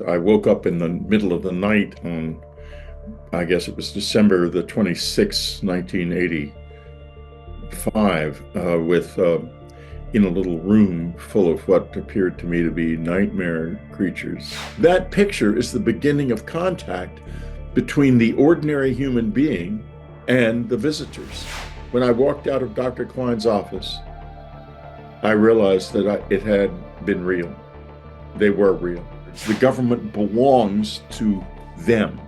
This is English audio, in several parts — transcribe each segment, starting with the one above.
I woke up in the middle of the night on, I guess it was December the 26th, 1985, in a little room full of what appeared to me to be nightmare creatures. That picture is the beginning of contact between the ordinary human being and the visitors. When I walked out of Dr. Klein's office, I realized that it had been real. They were real. The government belongs to them.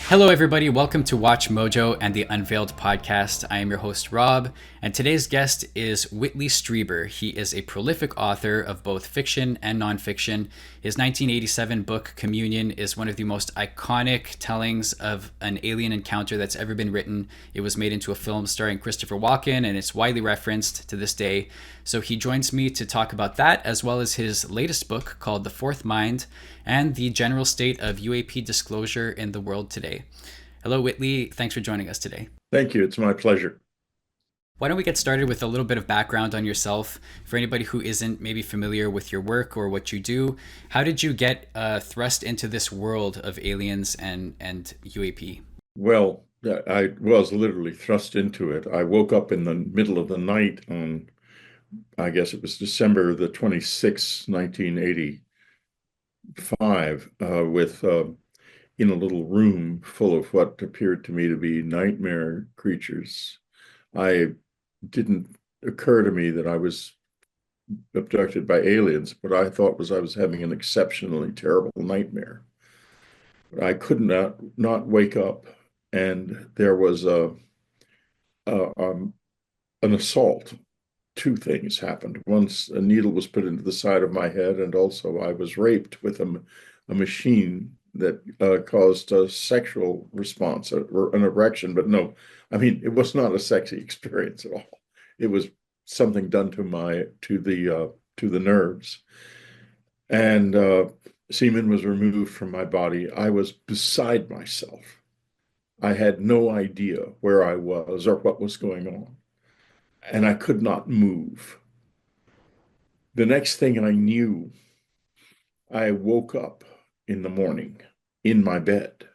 Hello, everybody. Welcome to Watch Mojo and the Unveiled podcast. I am your host, Rob, and today's guest is Whitley Strieber. He is a prolific author of both fiction and nonfiction. His 1987 book, Communion, is one of the most iconic tellings of an alien encounter that's ever been written. It was made into a film starring Christopher Walken, and it's widely referenced to this day. So he joins me to talk about that, as well as his latest book called The Fourth Mind and the general state of UAP disclosure in the world today. Hello, Whitley. Thanks for joining us today. Thank you. It's my pleasure. Why don't we get started with a little bit of background on yourself for anybody who isn't maybe familiar with your work or what you do? How did you get thrust into this world of aliens and UAP? Well, I was literally thrust into it. I woke up in the middle of the night on, I guess it was December the 26th, 1985, in a little room full of what appeared to me to be nightmare creatures. It didn't occur to me that I was abducted by aliens. What I thought was I was having an exceptionally terrible nightmare. I could not wake up, and there was an assault. Two things happened. Once a needle was put into the side of my head, and also I was raped with a machine that caused a sexual response or an erection. But no, I mean, it was not a sexy experience at all. It was something done to the nerves, and semen was removed from my body. I was beside myself. I had no idea where I was or what was going on, and I could not move. The next thing I knew, I woke up in the morning in my bed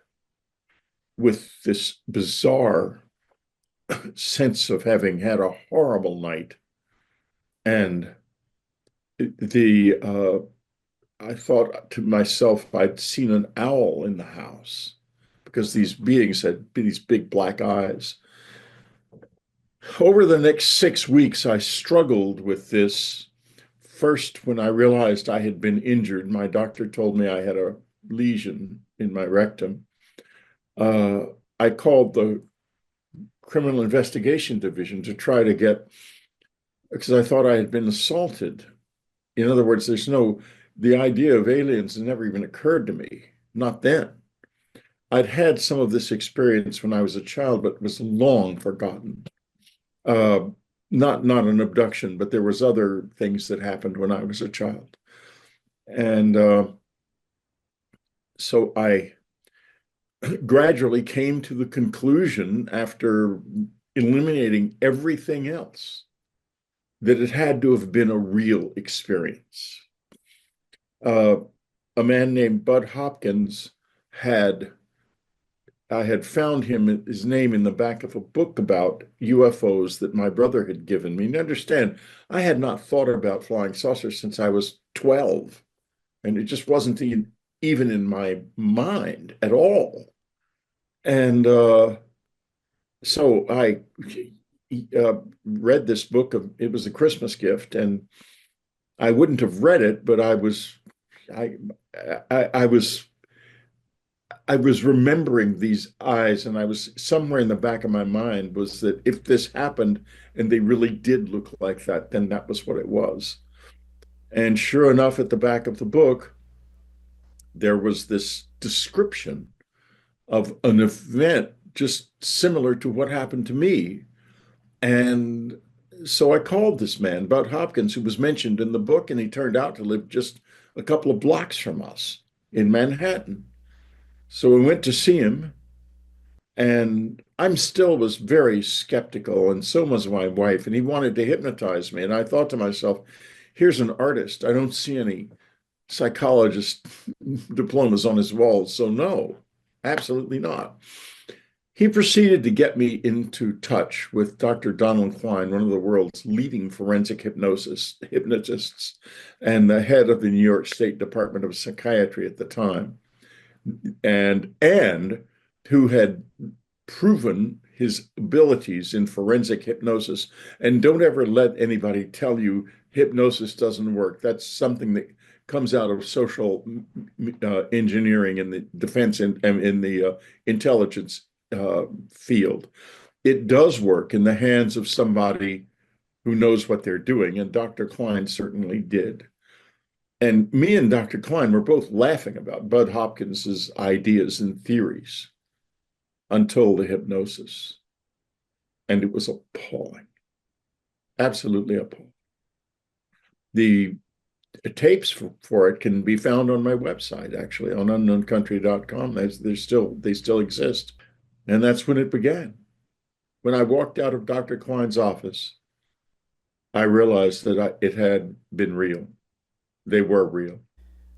with this bizarre sense of having had a horrible night. And I thought to myself, I'd seen an owl in the house because these beings had these big black eyes. Over the next 6 weeks, I struggled with this. First, when I realized I had been injured, my doctor told me I had a lesion in my rectum. I called the Criminal Investigation Division to try to get, because I thought I had been assaulted. In other words, the idea of aliens had never even occurred to me, not then. I'd had some of this experience when I was a child, but was long forgotten. Not an abduction, but there was other things that happened when I was a child. And so I gradually came to the conclusion, after eliminating everything else, that it had to have been a real experience. A man named Bud Hopkins I had found his name in the back of a book about UFOs that my brother had given me. And understand, I had not thought about flying saucers since I was 12, and it just wasn't even in my mind at all. And so I read this book. It was a Christmas gift, and I wouldn't have read it, but I was remembering these eyes, and I was somewhere in the back of my mind was that if this happened and they really did look like that, then that was what it was. And sure enough, at the back of the book, there was this description of an event just similar to what happened to me. And so I called this man, Bud Hopkins, who was mentioned in the book, and he turned out to live just a couple of blocks from us in Manhattan. So we went to see him, and I still was very skeptical, and so was my wife, and he wanted to hypnotize me. And I thought to myself, here's an artist. I don't see any psychologist diplomas on his walls. So no, absolutely not. He proceeded to get me into touch with Dr. Donald Klein, one of the world's leading forensic hypnotists, and the head of the New York State Department of Psychiatry at the time, and who had proven his abilities in forensic hypnosis. And don't ever let anybody tell you hypnosis doesn't work. That's something that comes out of social engineering in the defense and in the intelligence field. It does work in the hands of somebody who knows what they're doing, and Dr. Klein certainly did. And me and Dr. Klein were both laughing about Bud Hopkins's ideas and theories until the hypnosis. And it was appalling, absolutely appalling. The tapes for it can be found on my website, actually, on unknowncountry.com. They still exist. And that's when it began. When I walked out of Dr. Klein's office, I realized that it had been real. They were real.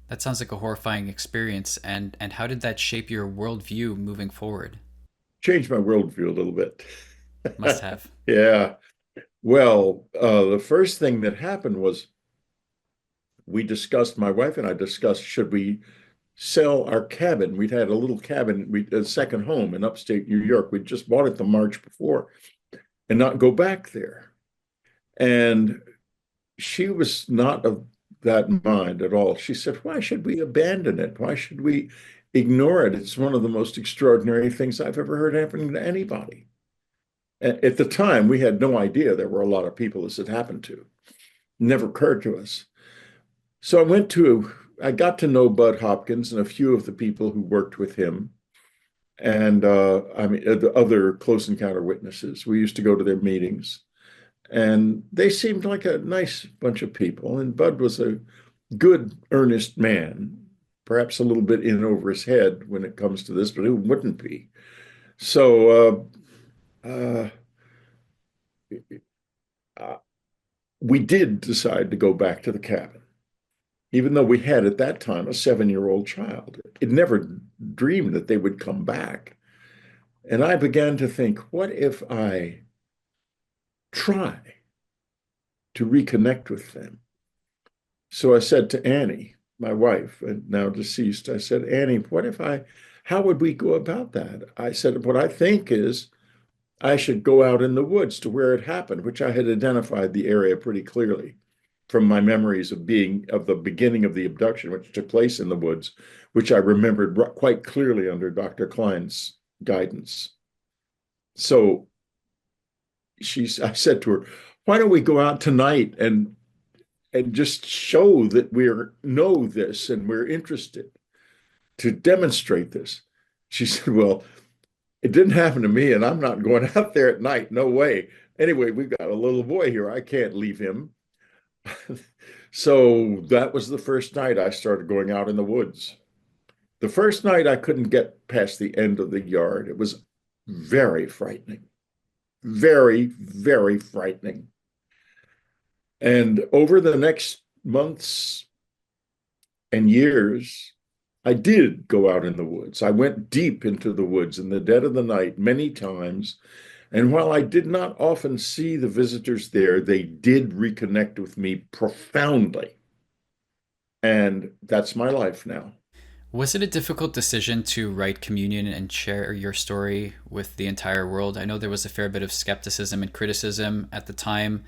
That sounds like a horrifying experience. And how did that shape your worldview moving forward? Changed my worldview a little bit. Must have. Yeah. Well, the first thing that happened was my wife and I discussed, should we sell our cabin? We'd had a little cabin, a second home in upstate New York. We'd just bought it the March before and not go back there. And she was not of that mind at all. She said, why should we abandon it? Why should we ignore it? It's one of the most extraordinary things I've ever heard happening to anybody. At the time, we had no idea there were a lot of people this had happened to. Never occurred to us. So I got to know Bud Hopkins and a few of the people who worked with him, and the other close encounter witnesses. We used to go to their meetings, and they seemed like a nice bunch of people. And Bud was a good, earnest man, perhaps a little bit in over his head when it comes to this, but who wouldn't be? So uh, we did decide to go back to the cabin, even though we had at that time a 7-year-old child. It never dreamed that they would come back. And I began to think, what if I try to reconnect with them? So I said to Annie, my wife, and now deceased, I said, Annie, how would we go about that? I said, what I think is I should go out in the woods to where it happened, which I had identified the area pretty clearly from my memories of the beginning of the abduction, which took place in the woods, which I remembered quite clearly under Dr. Klein's guidance. So I said to her, why don't we go out tonight and just show that we know this and we're interested to demonstrate this? She said, well, it didn't happen to me, and I'm not going out there at night. No way. Anyway, we've got a little boy here. I can't leave him. So that was the first night I started going out in the woods. The first night I couldn't get past the end of the yard. It was very frightening. Very, very frightening. And over the next months and years, I did go out in the woods. I went deep into the woods in the dead of the night many times. And while I did not often see the visitors there, they did reconnect with me profoundly. And that's my life now. Was it a difficult decision to write Communion and share your story with the entire world? I know there was a fair bit of skepticism and criticism at the time,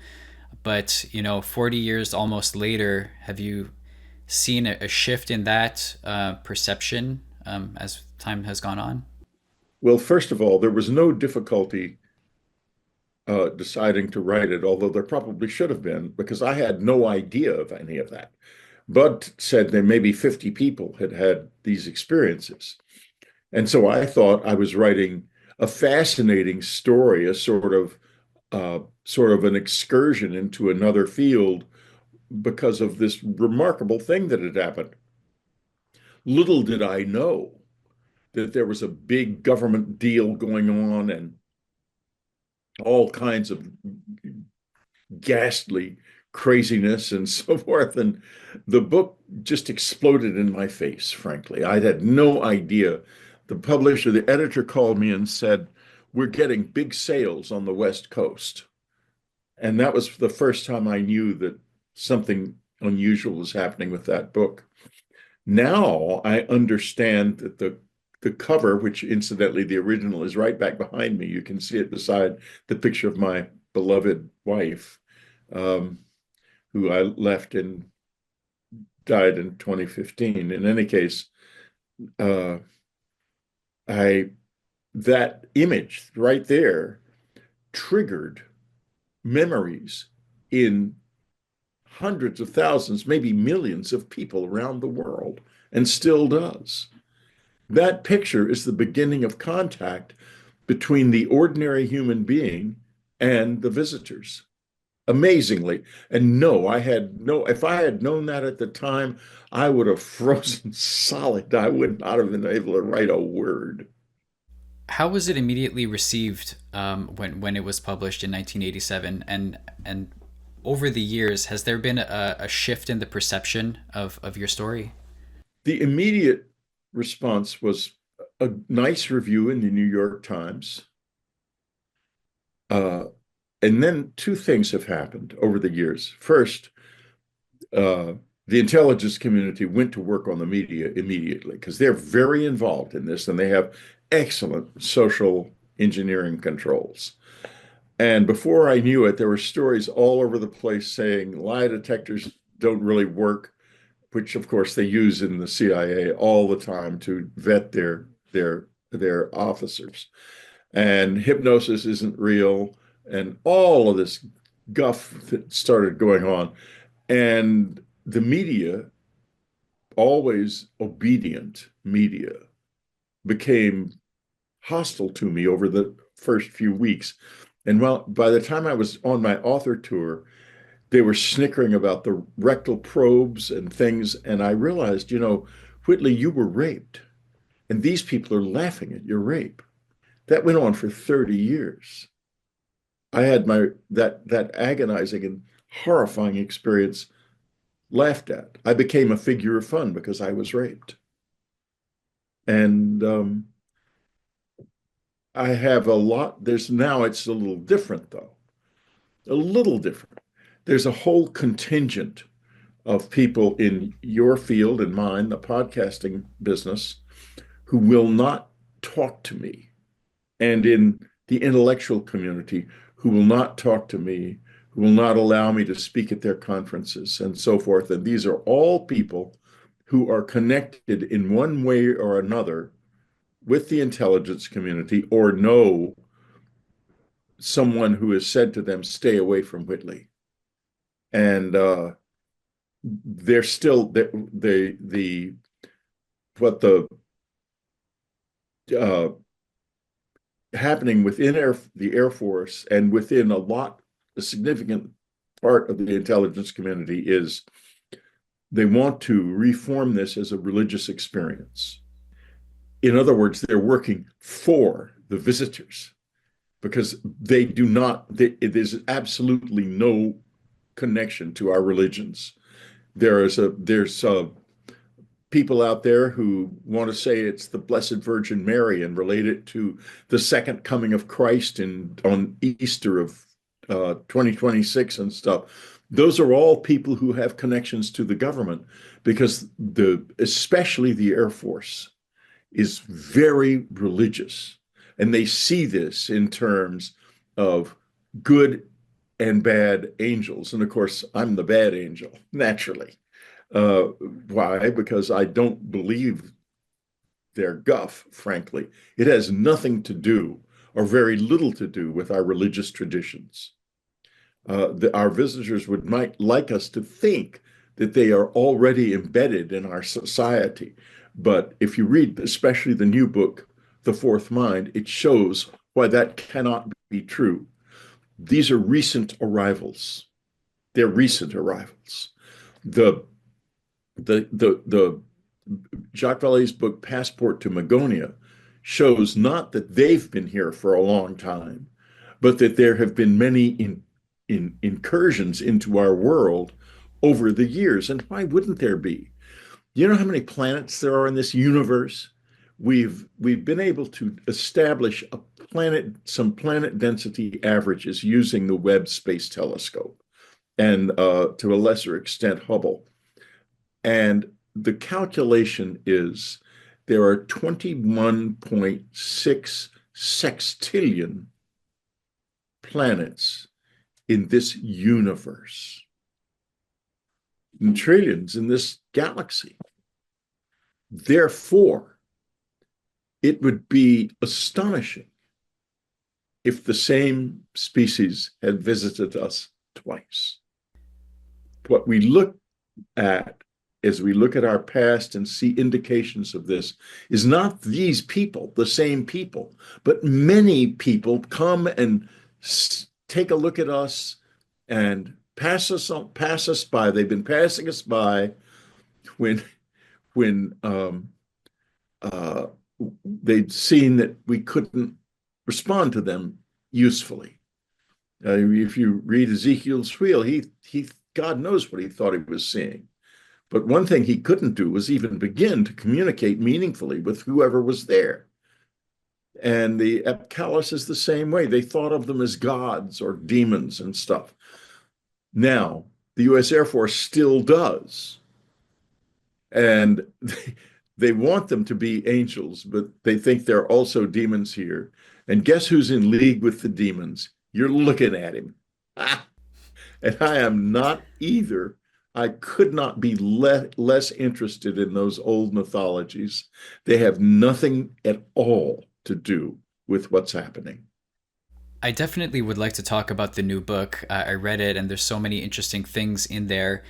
but 40 years almost later, have you seen a shift in that perception as time has gone on? Well, first of all, there was no difficulty deciding to write it, although there probably should have been, because I had no idea of any of that. Bud said that maybe 50 people had had these experiences. And so I thought I was writing a fascinating story, a sort of an excursion into another field because of this remarkable thing that had happened. Little did I know that there was a big government deal going on and all kinds of ghastly craziness and so forth. And the book just exploded in my face, frankly. I had no idea. The publisher, the editor called me and said, "We're getting big sales on the West Coast." And that was the first time I knew that something unusual was happening with that book. Now I understand that the cover, which incidentally the original is right back behind me. You can see it beside the picture of my beloved wife, um, who I left and died in 2015. In any case, uh, I that image right there triggered memories in hundreds of thousands, maybe millions of people around the world, and still does. That picture is the beginning of contact between the ordinary human being and the visitors. Amazingly. And no, if I had known that at the time, I would have frozen solid. I would not have been able to write a word. How was it immediately received when it was published in 1987? And over the years, has there been a shift in the perception of your story? The immediate response was a nice review in the New York Times. Uh, and then two things have happened over the years. First, uh, the intelligence community went to work on the media immediately because they're very involved in this and they have excellent social engineering controls. And before I knew it, there were stories all over the place saying lie detectors don't really work, which of course they use in the CIA all the time to vet their officers. And hypnosis isn't real, and all of this guff that started going on. And the media, always obedient media, became hostile to me over the first few weeks. And while by the time I was on my author tour, they were snickering about the rectal probes and things. And I realized, Whitley, you were raped. And these people are laughing at your rape. That went on for 30 years. I had that agonizing and horrifying experience laughed at. I became a figure of fun because I was raped. And I have a lot. Now it's a little different, though. A little different. There's a whole contingent of people in your field and mine, the podcasting business, who will not talk to me, and in the intellectual community who will not talk to me, who will not allow me to speak at their conferences and so forth. And these are all people who are connected in one way or another with the intelligence community or know someone who has said to them, stay away from Whitley. And they're still the what the uh, happening within the Air Force and within a significant part of the intelligence community is they want to reform this as a religious experience. In other words, they're working for the visitors because they do not, there's absolutely no connection to our religions. There's people out there who want to say it's the Blessed Virgin Mary and relate it to the second coming of Christ on Easter of 2026 and stuff. Those are all people who have connections to the government because especially the Air Force is very religious. And they see this in terms of good and bad angels. And of course, I'm the bad angel, naturally. Uh, why? Because I don't believe their guff, frankly. It has nothing to do, or very little to do, with our religious traditions. Our visitors might like us to think that they are already embedded in our society. But if you read, especially the new book, The Fourth Mind, it shows why that cannot be true. These are recent arrivals. They're recent arrivals. The Jacques Vallée's book Passport to Magonia shows not that they've been here for a long time, but that there have been many incursions into our world over the years. And why wouldn't there be? You know how many planets there are in this universe? We've been able to establish some planet density averages using the Webb Space Telescope and to a lesser extent Hubble. And the calculation is there are 21.6 sextillion planets in this universe, and trillions in this galaxy. Therefore, it would be astonishing if the same species had visited us twice. What we look at as we look at our past and see indications of this is not these people, the same people, but many people come and take a look at us and pass us by. They've been passing us by when when they'd seen that we couldn't respond to them usefully. If you read Ezekiel's wheel, he God knows what he thought he was seeing. But one thing he couldn't do was even begin to communicate meaningfully with whoever was there. And the Epcalis is the same way. They thought of them as gods or demons and stuff. Now, the U.S. Air Force still does. And they want them to be angels, but they think they're also demons here. And guess who's in league with the demons? You're looking at him. And I am not either. I could not be less interested in those old mythologies. They have nothing at all to do with what's happening. I definitely would like to talk about the new book. I read it, and there's so many interesting things in there.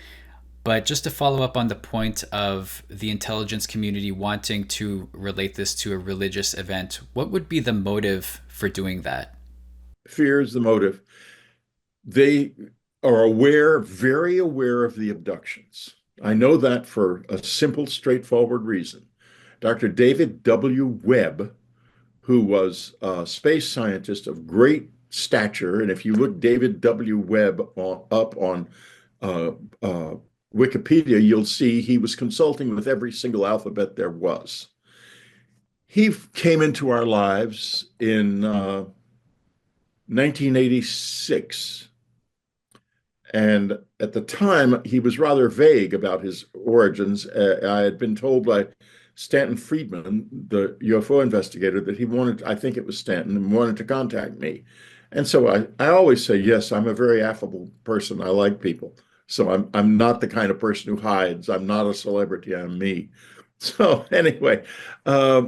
But just to follow up on the point of the intelligence community wanting to relate this to a religious event, what would be the motive for doing that? Fear is the motive. They are aware, very aware of the abductions. I know that for a simple, straightforward reason. Dr. David W. Webb, who was a space scientist of great stature, and if you look David W. Webb up on uh, uh, Wikipedia, you'll see he was consulting with every single alphabet there was. He came into our lives in 1986. And at the time, he was rather vague about his origins. I had been told by Stanton Friedman, the UFO investigator, that he wanted, I think it was Stanton, and wanted to contact me. And so I always say, yes, I'm a very affable person. I like people. So I'm not the kind of person who hides. I'm not a celebrity. I'm me. So anyway,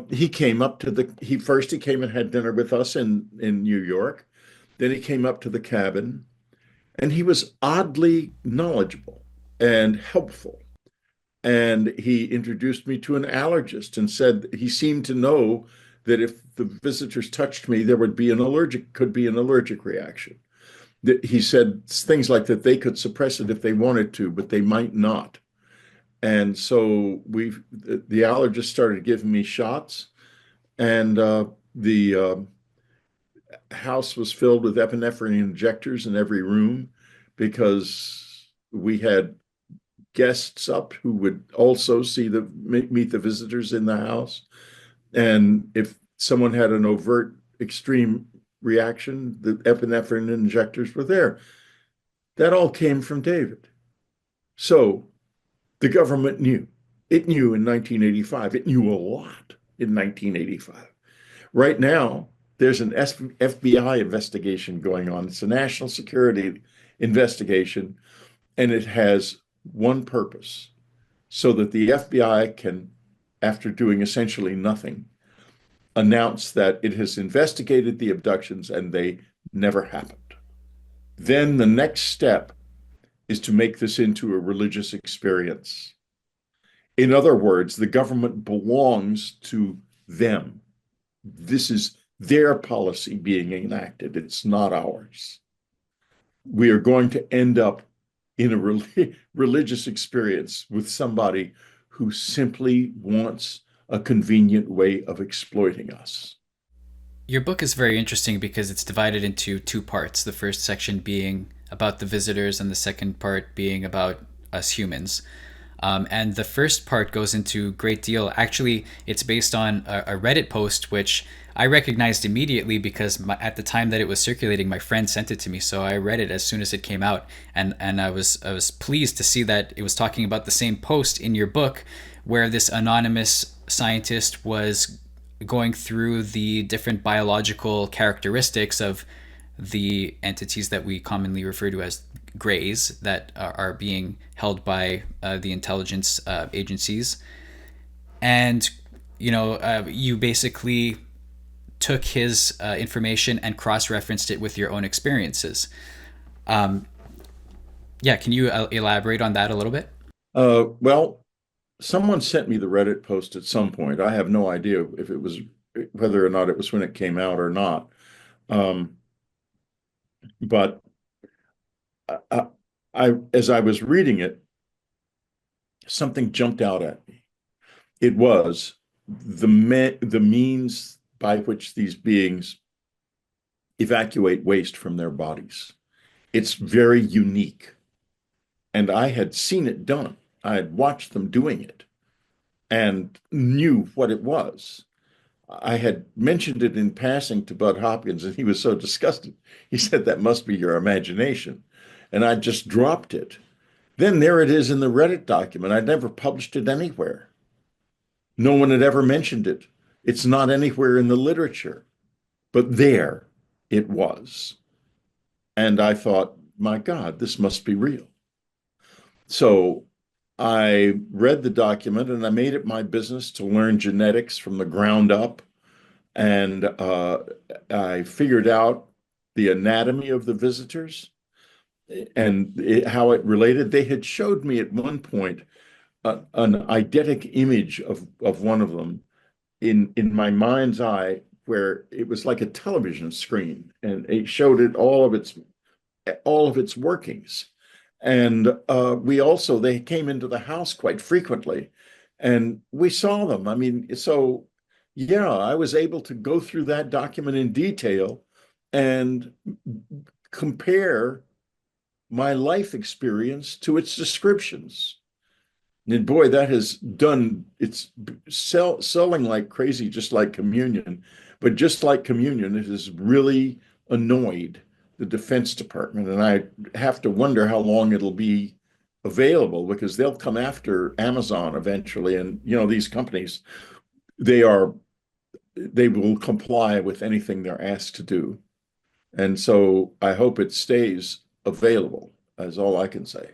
he came and had dinner with us in New York. Then he came up to the cabin. And he was oddly knowledgeable and helpful. And he introduced me to an allergist and said he seemed to know that if the visitors touched me, there could be an allergic reaction. That he said things like that they could suppress it if they wanted to, but they might not. And so the allergist started giving me shots, and the house was filled with epinephrine injectors in every room because we had guests up who would also meet the visitors in the house. And if someone had an overt extreme reaction, the epinephrine injectors were there. That all came from David. So the government knew. It knew in 1985. It knew a lot in 1985. Right now, there's an FBI investigation going on. It's a national security investigation, and it has one purpose, so that the FBI can, after doing essentially nothing, announce that it has investigated the abductions and they never happened. Then the next step is to make this into a religious experience. In other words, the government belongs to them. This is their policy being enacted. It's not ours. We are going to end up in a religious experience with somebody who simply wants a convenient way of exploiting us. Your book is very interesting because it's divided into two parts. The first section being about the visitors, and the second part being about us humans. And the first part goes into great deal. Actually, it's based on a Reddit post, which I recognized immediately because at the time that it was circulating, my friend sent it to me. So I read it as soon as it came out, and I was pleased to see that it was talking about the same post in your book, where this anonymous scientist was going through the different biological characteristics of the entities that we commonly refer to as grays that are being held by the intelligence agencies. And, you basically took his information and cross referenced it with your own experiences. Yeah, can you elaborate on that a little bit? Well, someone sent me the Reddit post at some point. I have no idea if it was whether or not it was when it came out or not. Um, but I, as I was reading it, something jumped out at me. It was the means by which these beings evacuate waste from their bodies. It's very unique. And I had seen it done. I had watched them doing it and knew what it was. I had mentioned it in passing to Bud Hopkins, and he was so disgusted. He said, "That must be your imagination." And I just dropped it. Then there it is in the Reddit document. I'd never published it anywhere. No one had ever mentioned it. It's not anywhere in the literature, but there it was. And I thought, my God, this must be real. So I read the document and I made it my business to learn genetics from the ground up. And I figured out the anatomy of the visitors and how it related. They had showed me at one point an eidetic image of one of them in my mind's eye, where it was like a television screen, and it showed it all of its workings. And they came into the house quite frequently, and we saw them. I mean, so yeah, I was able to go through that document in detail and compare my life experience to its descriptions. And boy, that has done it's selling like crazy, just like communion. But just like communion, it has really annoyed the Defense Department. And I have to wonder how long it'll be available, because they'll come after Amazon eventually. And, these companies, they are they will comply with anything they're asked to do. And so I hope it stays available, is all I can say.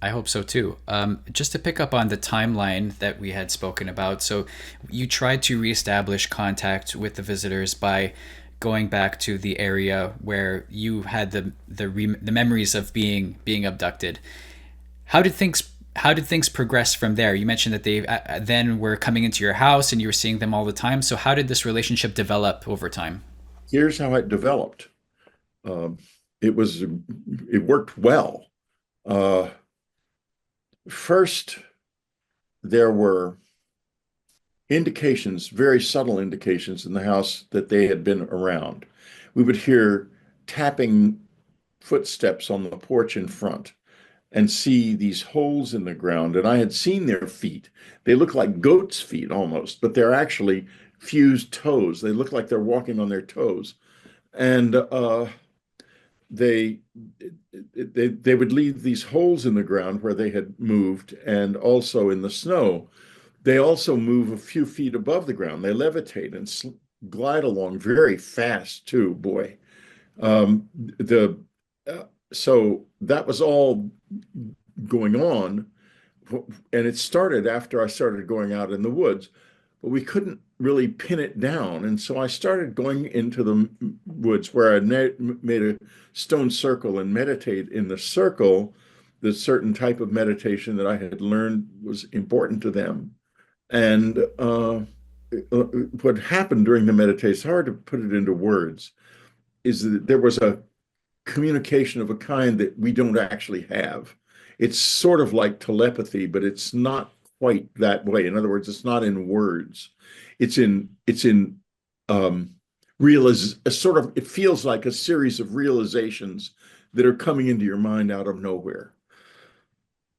I hope so too. Just to pick up on the timeline that we had spoken about, so you tried to reestablish contact with the visitors by going back to the area where you had the memories of being abducted. How did things progress from there? You mentioned that they then were coming into your house and you were seeing them all the time. So how did this relationship develop over time? Here's how it developed. Um, it worked well. Uh, First, there were indications, very subtle indications in the house that they had been around. We would hear tapping footsteps on the porch in front and see these holes in the ground. And I had seen their feet. They look like goats' feet almost, but they're actually fused toes. They look like they're walking on their toes. And they they would leave these holes in the ground where they had moved, and also in the snow. They also move a few feet above the ground. They levitate and glide along very fast too. Boy, the so that was all going on, and it started after I started going out in the woods, but we couldn't really pin it down. And so I started going into the woods where I made a stone circle and meditate in the circle, the certain type of meditation that I had learned was important to them. And what happened during the meditation, it's hard to put it into words, is that there was a communication of a kind that we don't actually have. It's sort of like telepathy, but it's not quite that way. In other words, it's not in words. It's in realize a sort of, it feels like a series of realizations that are coming into your mind out of nowhere.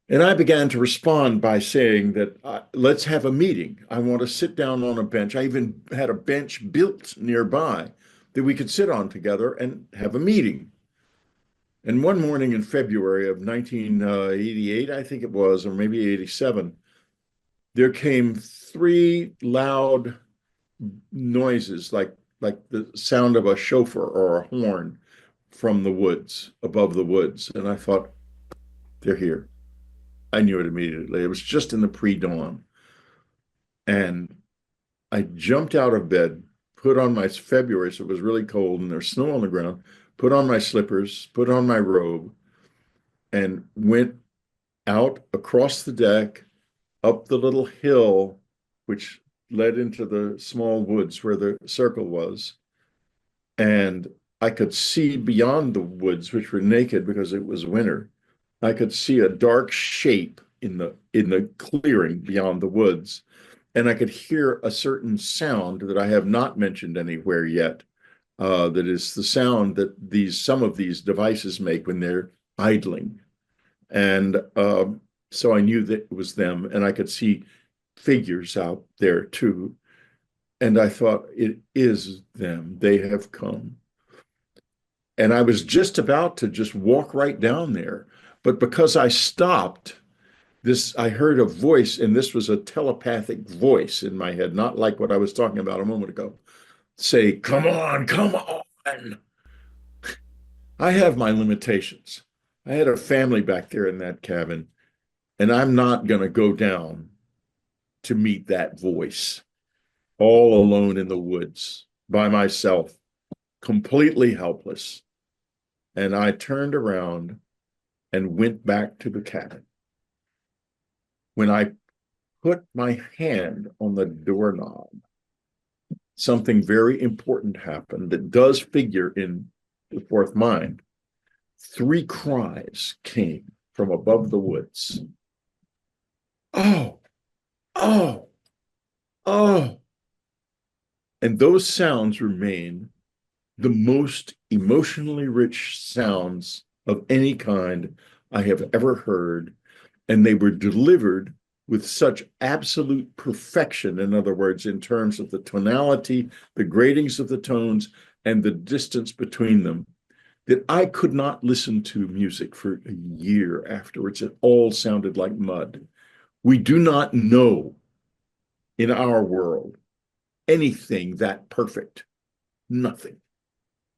And I began to respond by saying that let's have a meeting. I want to sit down on a bench. I even had a bench built nearby that we could sit on together and have a meeting. And one morning in February of 1988, I think it was, or maybe 87, there came three loud noises like the sound of a shofar or a horn from the woods, above the woods. And I thought, they're here. I knew it immediately. It was just in the pre-dawn. And I jumped out of bed, put on my February, so it was really cold and there's snow on the ground, put on my slippers, put on my robe, and went out across the deck, up the little hill, which led into the small woods where the circle was. And I could see beyond the woods, which were naked because it was winter. I could see a dark shape in the clearing beyond the woods. And I could hear a certain sound that I have not mentioned anywhere yet. That is the sound that some of these devices make when they're idling. And so I knew that it was them, and I could see figures out there too. And I thought, it is them. They have come. And I was just about to just walk right down there. But because I stopped, I heard a voice, and this was a telepathic voice in my head, not like what I was talking about a moment ago, say, come on, come on. I have my limitations. I had a family back there in that cabin, and I'm not going to go down to meet that voice all alone in the woods by myself, completely helpless. And I turned around and went back to the cabin. When I put my hand on the doorknob, something very important happened that does figure in the fourth mind. Three cries came from above the woods. Oh, oh, oh. And those sounds remain the most emotionally rich sounds of any kind I have ever heard. And they were delivered with such absolute perfection, in other words, in terms of the tonality, the gradings of the tones, and the distance between them, that I could not listen to music for a year afterwards. It all sounded like mud. We do not know in our world anything that perfect, nothing.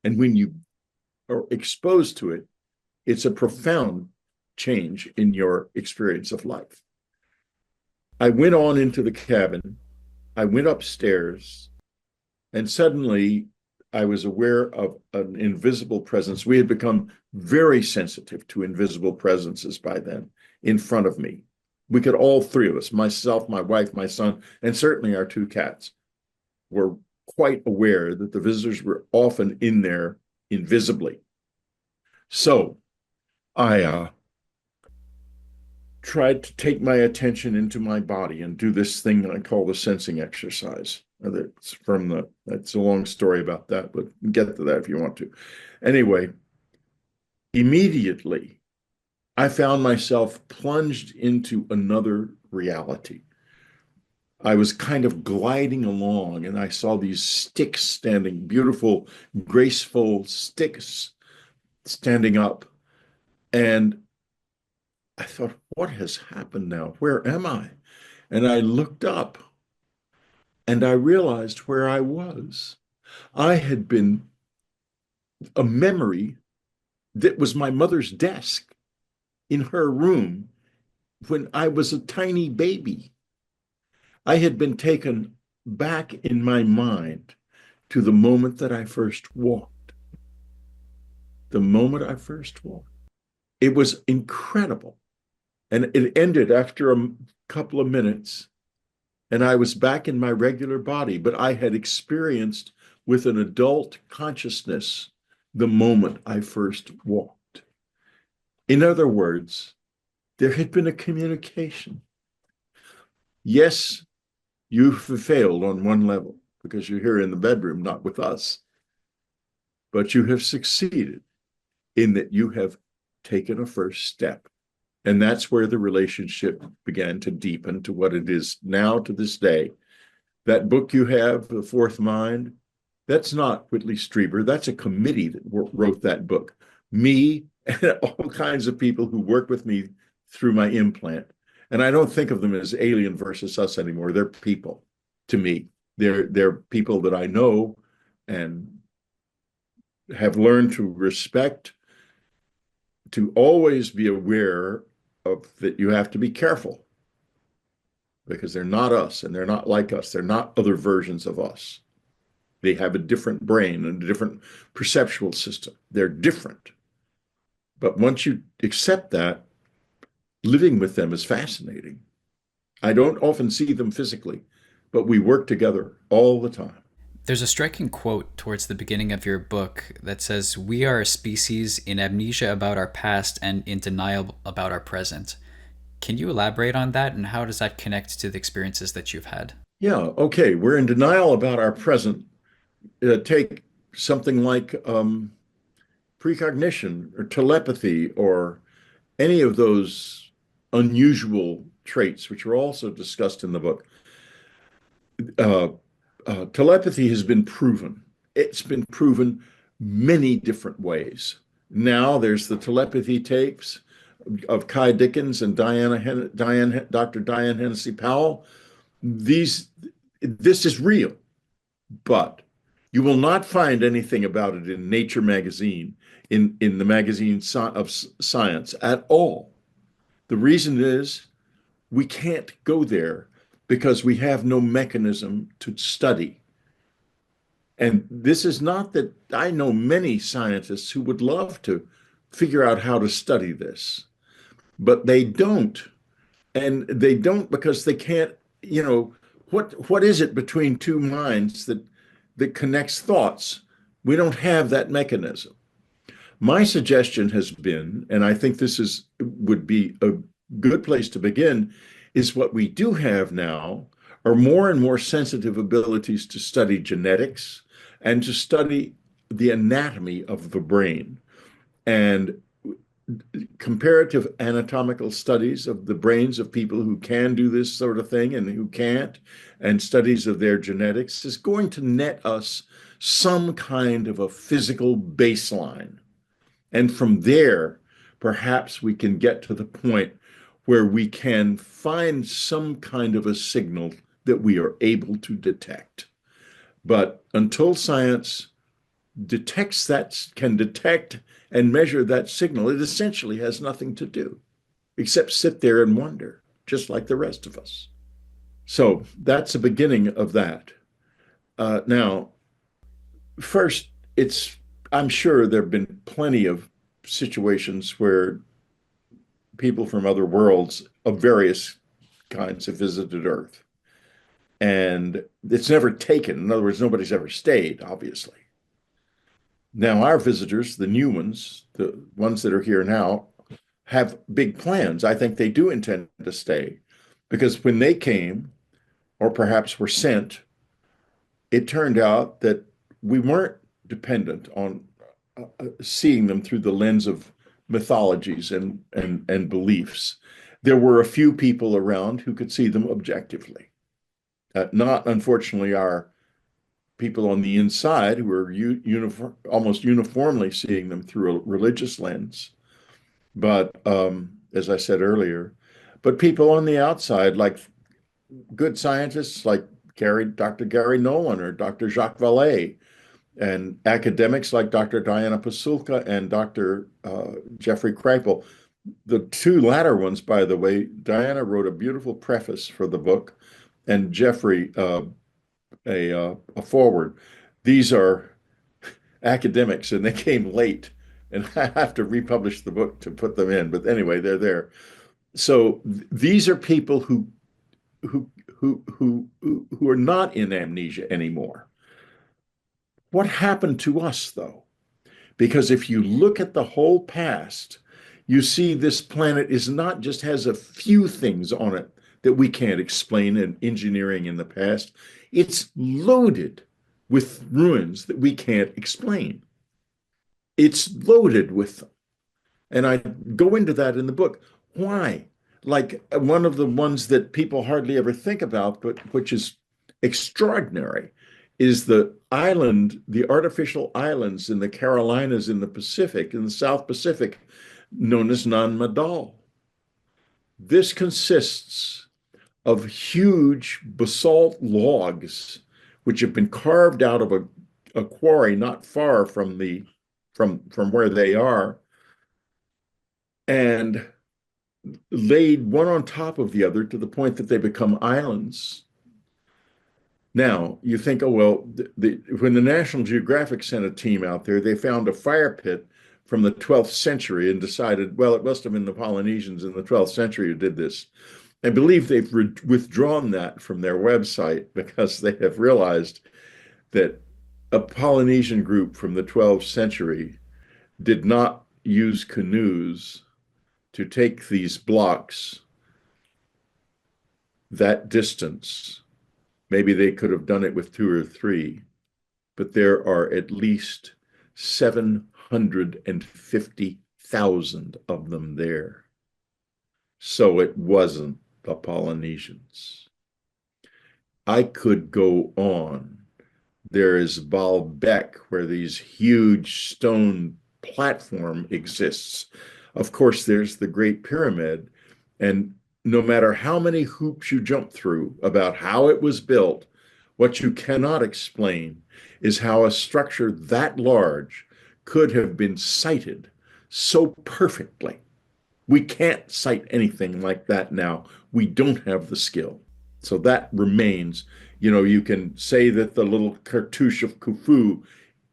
And when you are exposed to it, it's a profound change in your experience of life. I went on into the cabin. I went upstairs, and suddenly I was aware of an invisible presence. We had become very sensitive to invisible presences by then in front of me. We could, all three of us, myself, my wife, my son, and certainly our two cats, were quite aware that the visitors were often in there invisibly. So I tried to take my attention into my body and do this thing that I call the sensing exercise. That's a long story about that, but get to that if you want to. Anyway, immediately I found myself plunged into another reality. I was kind of gliding along, and I saw these sticks standing, beautiful, graceful sticks standing up. And I thought, what has happened now? Where am I? And I looked up and I realized where I was. I had been a memory that was my mother's desk in her room when I was a tiny baby. I had been taken back in my mind to the moment that I first walked. The moment I first walked. It was incredible. And it ended after a couple of minutes, and I was back in my regular body, but I had experienced with an adult consciousness the moment I first walked. In other words, there had been a communication. Yes, you've failed on one level because you're here in the bedroom, not with us, but you have succeeded in that you have taken a first step. And that's where the relationship began to deepen to what it is now to this day. That book you have, The Fourth Mind, that's not Whitley Strieber. That's a committee that wrote that book. Me and all kinds of people who work with me through my implant. And I don't think of them as alien versus us anymore. They're people to me. They're people that I know and have learned to respect, to always be aware of that you have to be careful because they're not us and they're not like us. They're not other versions of us. They have a different brain and a different perceptual system. They're different. But once you accept that, living with them is fascinating. I don't often see them physically, but we work together all the time. There's a striking quote towards the beginning of your book that says, "We are a species in amnesia about our past and in denial about our present." Can you elaborate on that, and how does that connect to the experiences that you've had? Yeah, okay. We're in denial about our present. Take something like precognition or telepathy or any of those unusual traits, which are also discussed in the book. Uh, Telepathy has been proven. It's been proven many different ways. Now there's the telepathy tapes of Kai Dickens and Dr. Diane Hennessy Powell. This is real, but you will not find anything about it in Nature magazine, in the magazine of science at all. The reason is we can't go there because we have no mechanism to study. And this is not that I know many scientists who would love to figure out how to study this, but they don't. And they don't because they can't, what is it between two minds that connects thoughts? We don't have that mechanism. My suggestion has been, and I think would be a good place to begin, is what we do have now are more and more sensitive abilities to study genetics and to study the anatomy of the brain. And comparative anatomical studies of the brains of people who can do this sort of thing and who can't, and studies of their genetics is going to net us some kind of a physical baseline. And from there, perhaps we can get to the point where we can find some kind of a signal that we are able to detect. But until science can detect and measure that signal, it essentially has nothing to do except sit there and wonder, just like the rest of us. So that's the beginning of that. Now, first, I'm sure there have been plenty of situations where people from other worlds of various kinds have visited Earth. And it's never taken. In other words, nobody's ever stayed, obviously. Now, our visitors, the new ones, the ones that are here now, have big plans. I think they do intend to stay because when they came, or perhaps were sent, it turned out that we weren't dependent on seeing them through the lens of mythologies and beliefs. There were a few people around who could see them objectively. Not, unfortunately, our people on the inside who are almost uniformly seeing them through a religious lens. But as I said earlier, but people on the outside, like good scientists like Dr. Gary Nolan or Dr. Jacques Vallée, and academics like Dr. Diana Pasulka and Dr. Jeffrey Kripal. The two latter ones, by the way, Diana wrote a beautiful preface for the book, and Jeffrey a forward. These are academics, and they came late, and I have to republish the book to put them in. But anyway, they're there. So these are people who are not in amnesia anymore. What happened to us, though? Because if you look at the whole past, you see this planet is not just has a few things on it that we can't explain in engineering in the past. It's loaded with ruins that we can't explain. It's loaded with them. And I go into that in the book. Why? Like one of the ones that people hardly ever think about, but which is extraordinary, is the artificial islands in the Carolinas in the Pacific, in the South Pacific, known as Nan Madol. This consists of huge basalt logs, which have been carved out of a quarry not far from from where they are, and laid one on top of the other to the point that they become islands. Now, you think, oh, well, when the National Geographic sent a team out there, they found a fire pit from the 12th century and decided, well, it must have been the Polynesians in the 12th century who did this. I believe they've withdrawn that from their website because they have realized that a Polynesian group from the 12th century did not use canoes to take these blocks that distance. Maybe they could have done it with two or three, but there are at least 750,000 of them there. So it wasn't the Polynesians. I could go on. There is Baalbek, where these huge stone platform exists. Of course, there's the Great Pyramid, and no matter how many hoops you jump through about how it was built, what you cannot explain is how a structure that large could have been sited so perfectly. We can't cite anything like that now. We don't have the skill. So that remains. You can say that the little cartouche of Khufu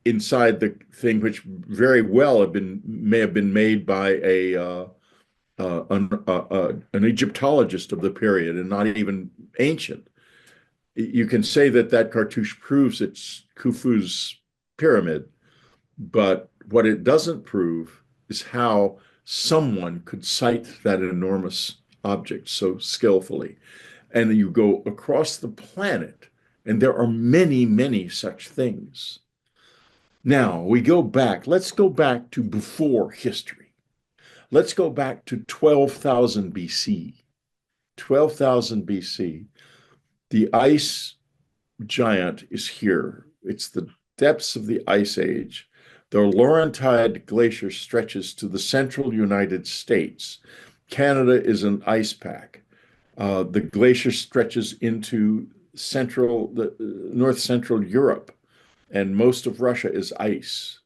inside the thing, which very well may have been made by an Egyptologist of the period and not even ancient. You can say that that cartouche proves it's Khufu's pyramid, but what it doesn't prove is how someone could cite that enormous object so skillfully. And you go across the planet, and there are many, many such things. Now we go back. Let's go back to before history. Let's go back to 12,000 BC. 12,000 BC. The ice giant is here. It's the depths of the Ice Age. The Laurentide Glacier stretches to the central United States. Canada is an ice pack. The glacier stretches into north central Europe, and most of Russia is ice.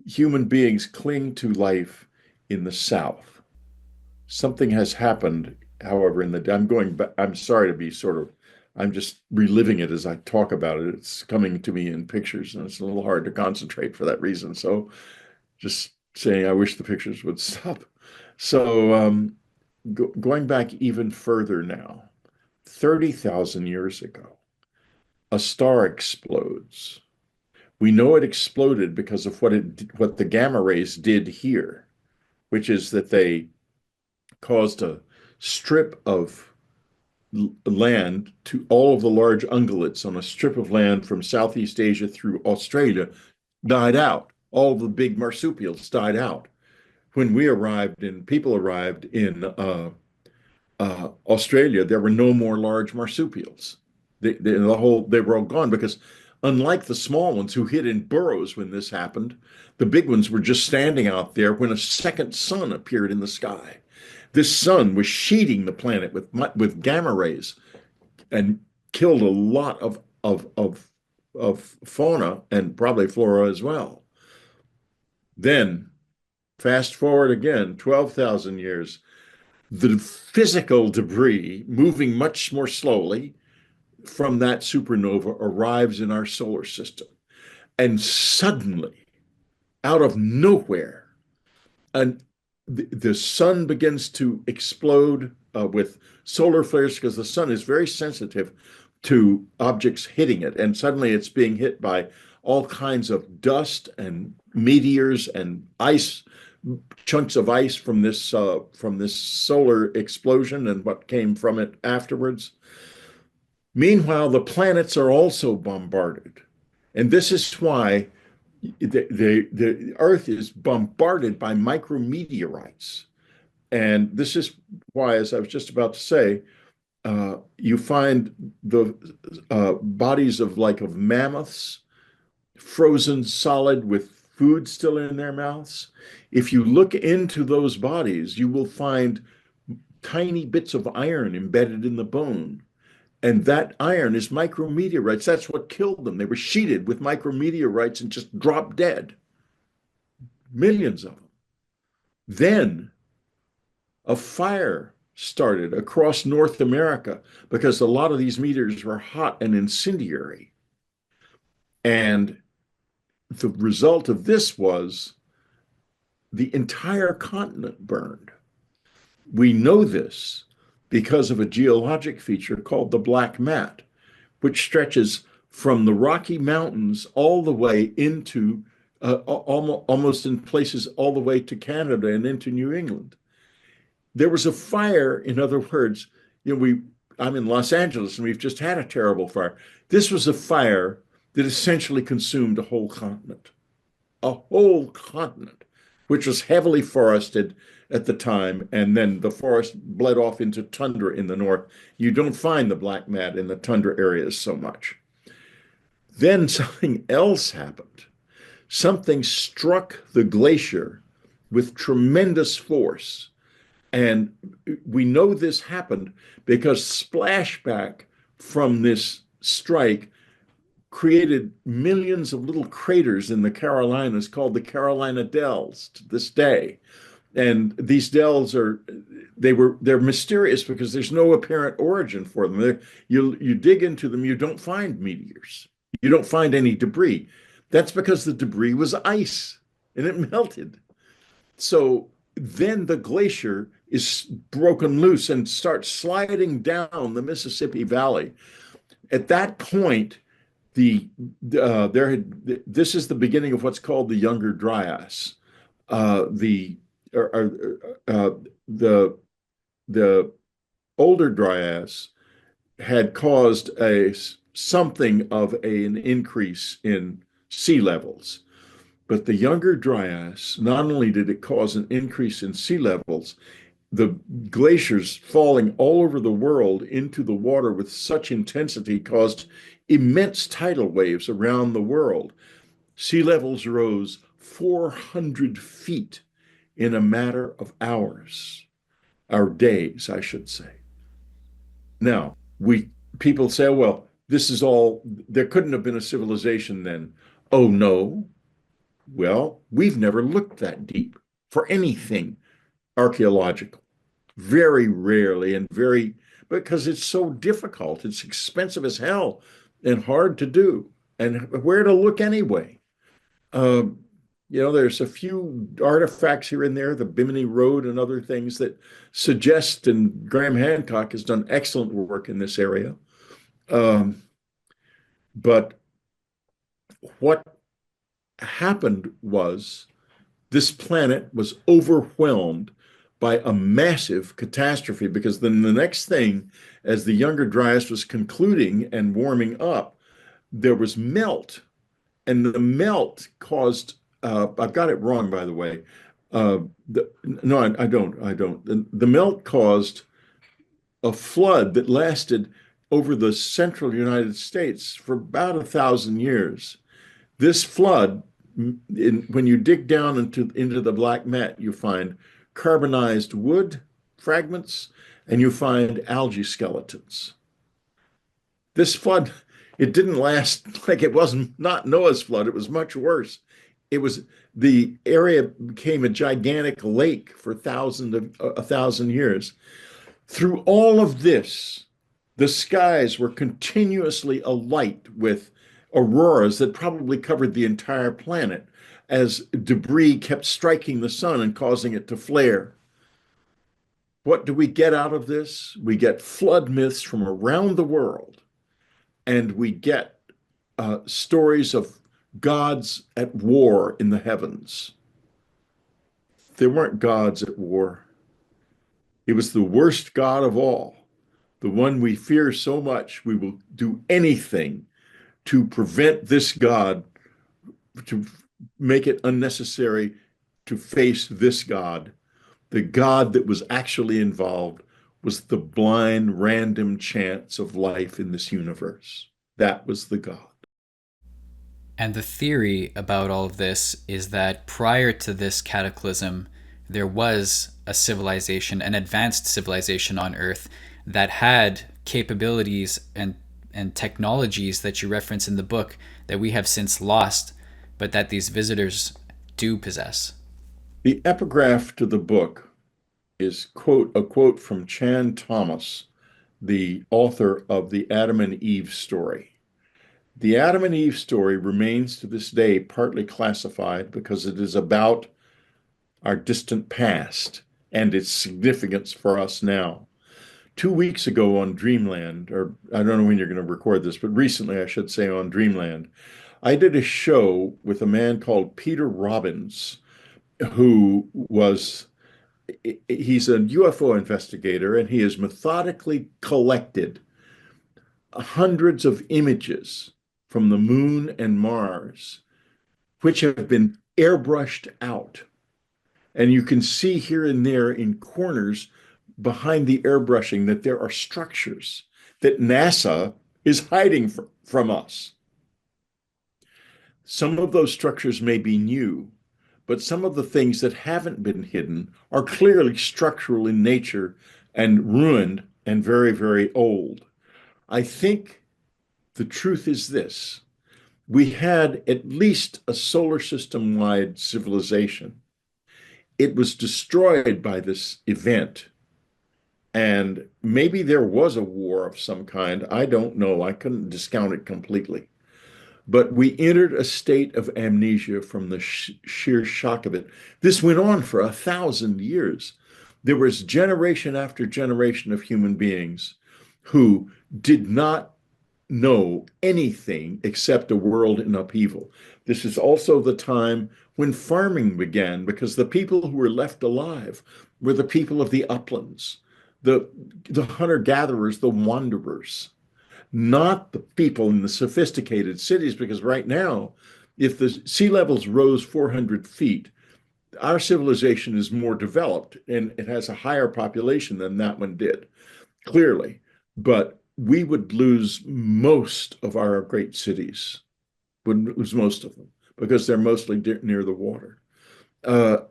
Human beings cling to life in the south. Something has happened, however, I'm sorry to be I'm just reliving it as I talk about it. It's coming to me in pictures, and it's a little hard to concentrate for that reason. So just saying, I wish the pictures would stop. So going back even further now, 30,000 years ago, a star explodes. We know it exploded because of what the gamma rays did here, which is that they caused a strip of land to all of the large ungulates on a strip of land from Southeast Asia through Australia died out. All the big marsupials died out. When people arrived in Australia, there were no more large marsupials. They were all gone because, unlike the small ones who hid in burrows when this happened, the big ones were just standing out there when a second sun appeared in the sky. This sun was sheeting the planet with gamma rays and killed a lot of fauna and probably flora as well. Then, fast forward again, 12,000 years, the physical debris moving much more slowly from that supernova arrives in our solar system. And suddenly, out of nowhere, and the sun begins to explode with solar flares because the sun is very sensitive to objects hitting it. And suddenly it's being hit by all kinds of dust and meteors and ice, chunks of ice from this solar explosion and what came from it afterwards. Meanwhile, the planets are also bombarded. And this is why the Earth is bombarded by micrometeorites. And this is why, as I was just about to say, you find the bodies of mammoths frozen solid with food still in their mouths. If you look into those bodies, you will find tiny bits of iron embedded in the bone. And that iron is micrometeorites. That's what killed them. They were sheeted with micrometeorites and just dropped dead. Millions of them. Then a fire started across North America because a lot of these meteors were hot and incendiary. And the result of this was the entire continent burned. We know this because of a geologic feature called the Black Mat, which stretches from the Rocky Mountains all the way into almost in places all the way to Canada and into New England. There was a fire, in other words, I'm in Los Angeles and we've just had a terrible fire. This was a fire that essentially consumed a whole continent, which was heavily forested at the time, and then the forest bled off into tundra in the north. You don't find the black mat in the tundra areas so much. Then something else happened. Something struck the glacier with tremendous force. And we know this happened because splashback from this strike created millions of little craters in the Carolinas called the Carolina Dells to this day. And these dells they're mysterious because there's no apparent origin for them. You dig into them, you don't find meteors. You don't find any debris. That's because the debris was ice and it melted. So then the glacier is broken loose and starts sliding down the Mississippi Valley. At that point, this is the beginning of what's called the Younger Dryas. The uh, the the older Dryas had caused something of an increase in sea levels. But the Younger Dryas, not only did it cause an increase in sea levels, the glaciers falling all over the world into the water with such intensity caused immense tidal waves around the world. Sea levels rose 400 feet in a matter of hours, or days, I should say. Now, people say, well, this is all, there couldn't have been a civilization then. Oh, no. Well, we've never looked that deep for anything archaeological. Very rarely and because it's so difficult. It's expensive as hell and hard to do. And where to look anyway? Um, there's a few artifacts here and there, the Bimini Road and other things that suggest, and Graham Hancock has done excellent work in this area. Um, but what happened was this planet was overwhelmed by a massive catastrophe because then the next thing, as the Younger Dryas was concluding and warming up, there was melt. And the melt caused, I've got it wrong, by the way. No, I don't. The melt caused a flood that lasted over the central United States for about 1,000 years. This flood, when you dig down into the black mat, you find carbonized wood fragments and you find algae skeletons. This flood, it didn't last like it wasn't not Noah's flood. It was much worse. It was the area became a gigantic lake for 1,000 years. Through all of this, the skies were continuously alight with auroras that probably covered the entire planet as debris kept striking the sun and causing it to flare. What do we get out of this? We get flood myths from around the world, and we get stories of gods at war in the heavens. There weren't gods at war. It was the worst god of all, the one we fear so much we will do anything to prevent this God make it unnecessary to face this God. The God that was actually involved was the blind, random chance of life in this universe. That was the God. And the theory about all of this is that prior to this cataclysm, there was a civilization, an advanced civilization on Earth that had capabilities and technologies that you reference in the book that we have since lost, but that these visitors do possess. The epigraph to the book is a quote from Chan Thomas, the author of the Adam and Eve story. The Adam and Eve story remains to this day partly classified because it is about our distant past and its significance for us now. 2 weeks ago on Dreamland, or I don't know when you're going to record this, but recently I should say on Dreamland, I did a show with a man called Peter Robbins, who was he's a UFO investigator, and he has methodically collected hundreds of images from the moon and Mars, which have been airbrushed out. And you can see here and there in corners behind the airbrushing that there are structures that NASA is hiding from us. Some of those structures may be new, but some of the things that haven't been hidden are clearly structural in nature and ruined and very, very old. I think the truth is this: we had at least a solar system wide civilization. It was destroyed by this event. And maybe there was a war of some kind. I don't know. I couldn't discount it completely. But we entered a state of amnesia from the sheer shock of it. This went on for 1,000 years. There was generation after generation of human beings who did not know anything except a world in upheaval. This is also the time when farming began, because the people who were left alive were the people of the uplands, the, the hunter-gatherers, the wanderers, not the people in the sophisticated cities, because right now, if the sea levels rose 400 feet, our civilization is more developed and it has a higher population than that one did, clearly. But we would lose most of our great cities, would lose most of them because they're mostly near the water.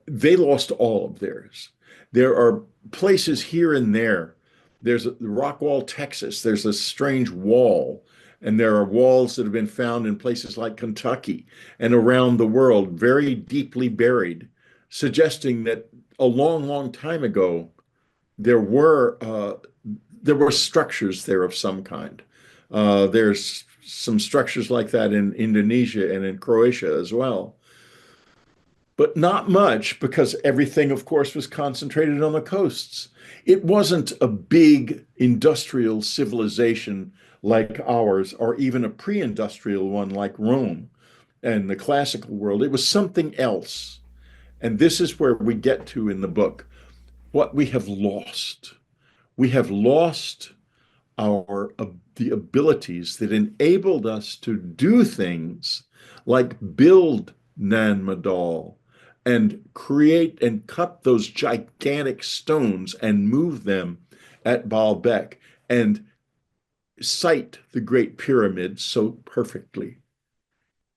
They lost all of theirs. There are places here and there. There's Rockwall, Texas. There's a strange wall, and there are walls that have been found in places like Kentucky and around the world, very deeply buried, suggesting that a long, long time ago there were structures there of some kind. There's some structures like that in Indonesia and in Croatia as well, but not much because everything, of course, was concentrated on the coasts. It wasn't a big industrial civilization like ours, or even a pre-industrial one like Rome and the classical world. It was something else. And this is where we get to in the book what we have lost. We have lost our the abilities that enabled us to do thaalk build Nan Madol and create and cut those gigantic stones and move them at Baalbek and site the Great Pyramid so perfectly.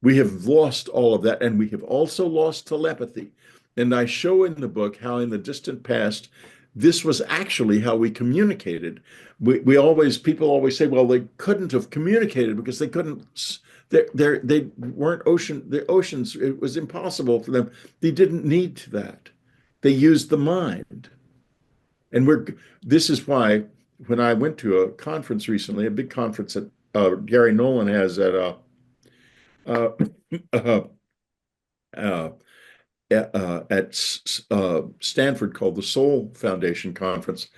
We have lost all of that, and we have also lost telepathy. And I show in the book how in the distant past, this was actually how we communicated. People always say, well, they couldn't have communicated because they couldn't, they weren't the oceans, it was impossible for them. They didn't need that. They used the mind. And this is why when I went to a conference recently, a big conference that Gary Nolan has at uh, uh, uh, Stanford, called the Soul Foundation Conference.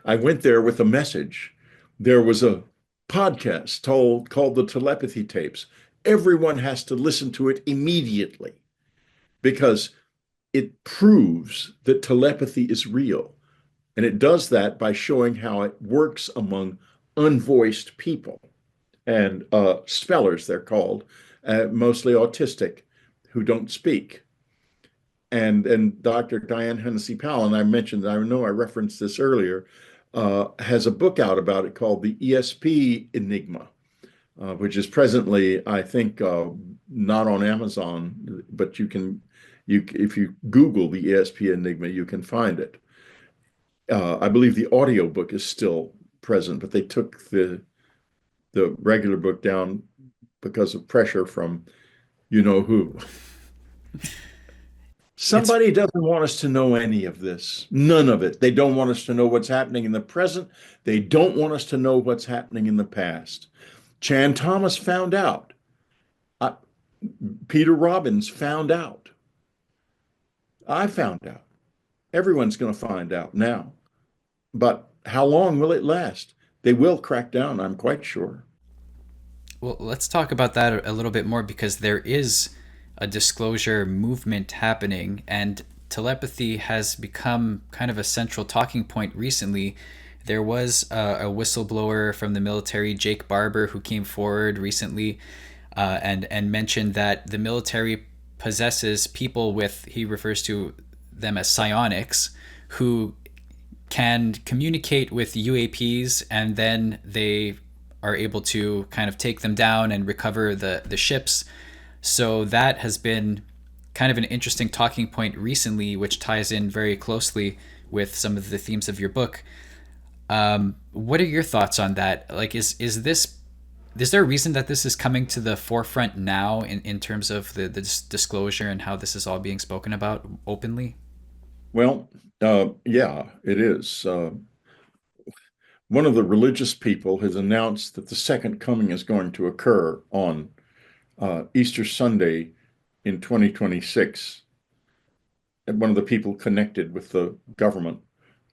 I went there with a message. There was a podcast called the Telepathy Tapes. Everyone has to listen to it immediately because it proves that telepathy is real. And it does that by showing how it works among unvoiced people and spellers, they're called, mostly autistic, who don't speak. And Dr. Diane Hennessy Powell, and I mentioned, I know I referenced this earlier, has a book out about it called The ESP Enigma, which is presently, I think, not on Amazon, but if you Google the ESP Enigma, you can find it. I believe the audio book is still present, but they took the regular book down because of pressure from you know who. It's Somebody doesn't want us to know any of this. None of it. They don't want us to know what's happening in the present. They don't want us to know what's happening in the past. Chan Thomas found out. I, Peter Robbins found out. I found out. Everyone's going to find out now. But how long will it last? They will crack down, I'm quite sure. Well, let's talk about that a little bit more because there is a disclosure movement happening, and telepathy has become kind of a central talking point recently. There was a whistleblower from the military, Jake Barber, who came forward recently and mentioned that the military possesses people with, he refers to them as psionics, who can communicate with UAPs, and then they are able to kind of take them down and recover the ships. So that has been kind of an interesting talking point recently, which ties in very closely with some of the themes of your book. What are your thoughts on that? Like, is there a reason that this is coming to the forefront now in terms of the disclosure and how this is all being spoken about openly? Well, yeah, it is. One of the religious people has announced that the second coming is going to occur on Easter Sunday in 2026. And one of the people connected with the government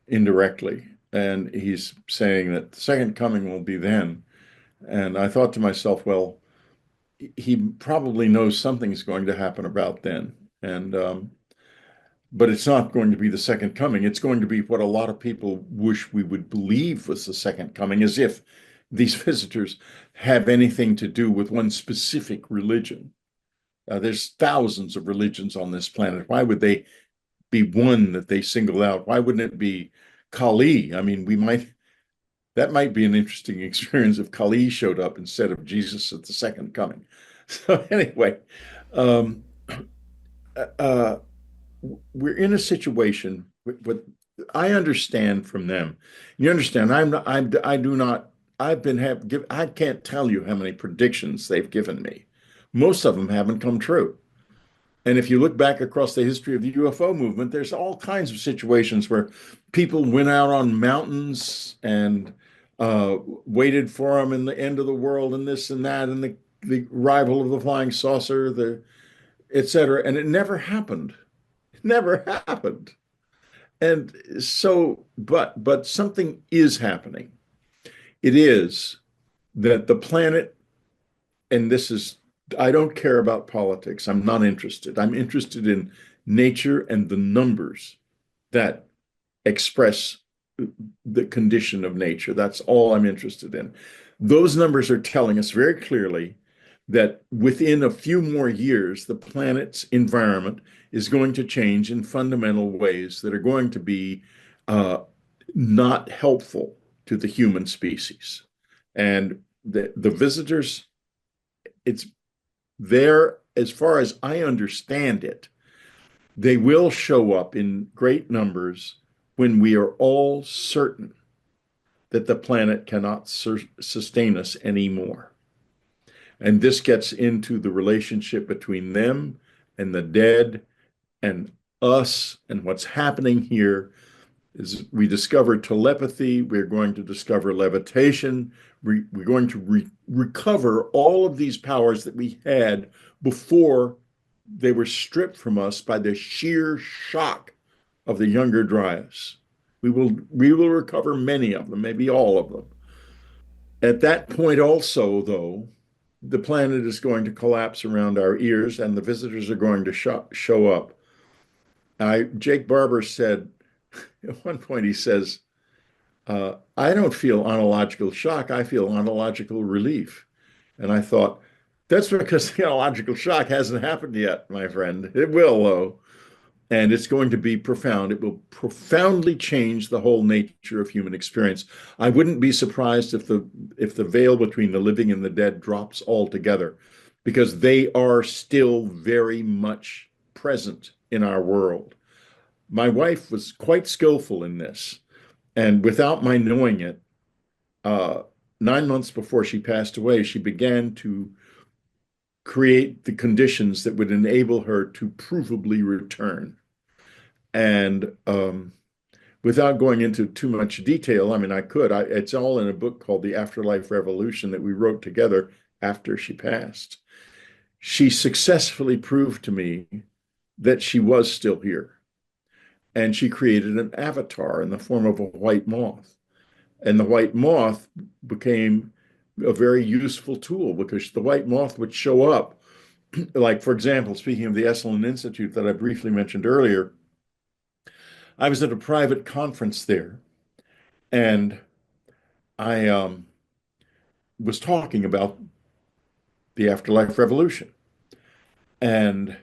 indirectly. And he's saying that the second coming will be then. And I thought to myself, well, he probably knows something's going to happen about then. And but it's not going to be the second coming. It's going to be what a lot of people wish we would believe was the second coming, as if these visitors have anything to do with one specific religion. There's thousands of religions on this planet. Why would they be one that they single out? Why wouldn't it be Kali? I mean, that might be an interesting experience if Kali showed up instead of Jesus at the second coming. So anyway, um, uh, we're in a situation with I understand from them. You understand, I do not, I can't tell you how many predictions they've given me. Most of them haven't come true. And if you look back across the history of the UFO movement, there's all kinds of situations where people went out on mountains and waited for them in the end of the world and this and that and the arrival of the flying saucer, the et cetera. And it never happened. It never happened. And so, but something is happening. It is that the planet, and this is, I don't care about politics. I'm not interested. I'm interested in nature and the numbers that express the condition of nature. That's all I'm interested in. Those numbers are telling us very clearly that within a few more years, the planet's environment is going to change in fundamental ways that are going to be uh, not helpful to the human species. And the visitors, it's there, as far as I understand it, they will show up in great numbers when we are all certain that the planet cannot sustain us anymore. And this gets into the relationship between them and the dead and us and what's happening here is we discover telepathy, we're going to discover levitation, we're going to recover all of these powers that we had before they were stripped from us by the sheer shock of the younger dryas. We will recover many of them, maybe all of them. At that point also, though, the planet is going to collapse around our ears and the visitors are going to show up. Jake Barber said, at one point he says, I don't feel ontological shock, I feel ontological relief. And I thought, That's because theological shock hasn't happened yet, my friend. It will, though, and it's going to be profound. It will profoundly change the whole nature of human experience. I wouldn't be surprised if the veil between the living and the dead drops altogether, because they are still very much present in our world. My wife was quite skillful in this, and without my knowing it, uh, 9 months before she passed away, she began to create the conditions that would enable her to provably return. And without going into too much detail, I mean, it's all in a book called The Afterlife Revolution that we wrote together after she passed. She successfully proved to me that she was still here. And she created an avatar in the form of a white moth. And the white moth became a very useful tool because the white moth would show up. Like, for example, speaking of the Esalen Institute that I briefly mentioned earlier, I was at a private conference there, and I was talking about the afterlife revolution. And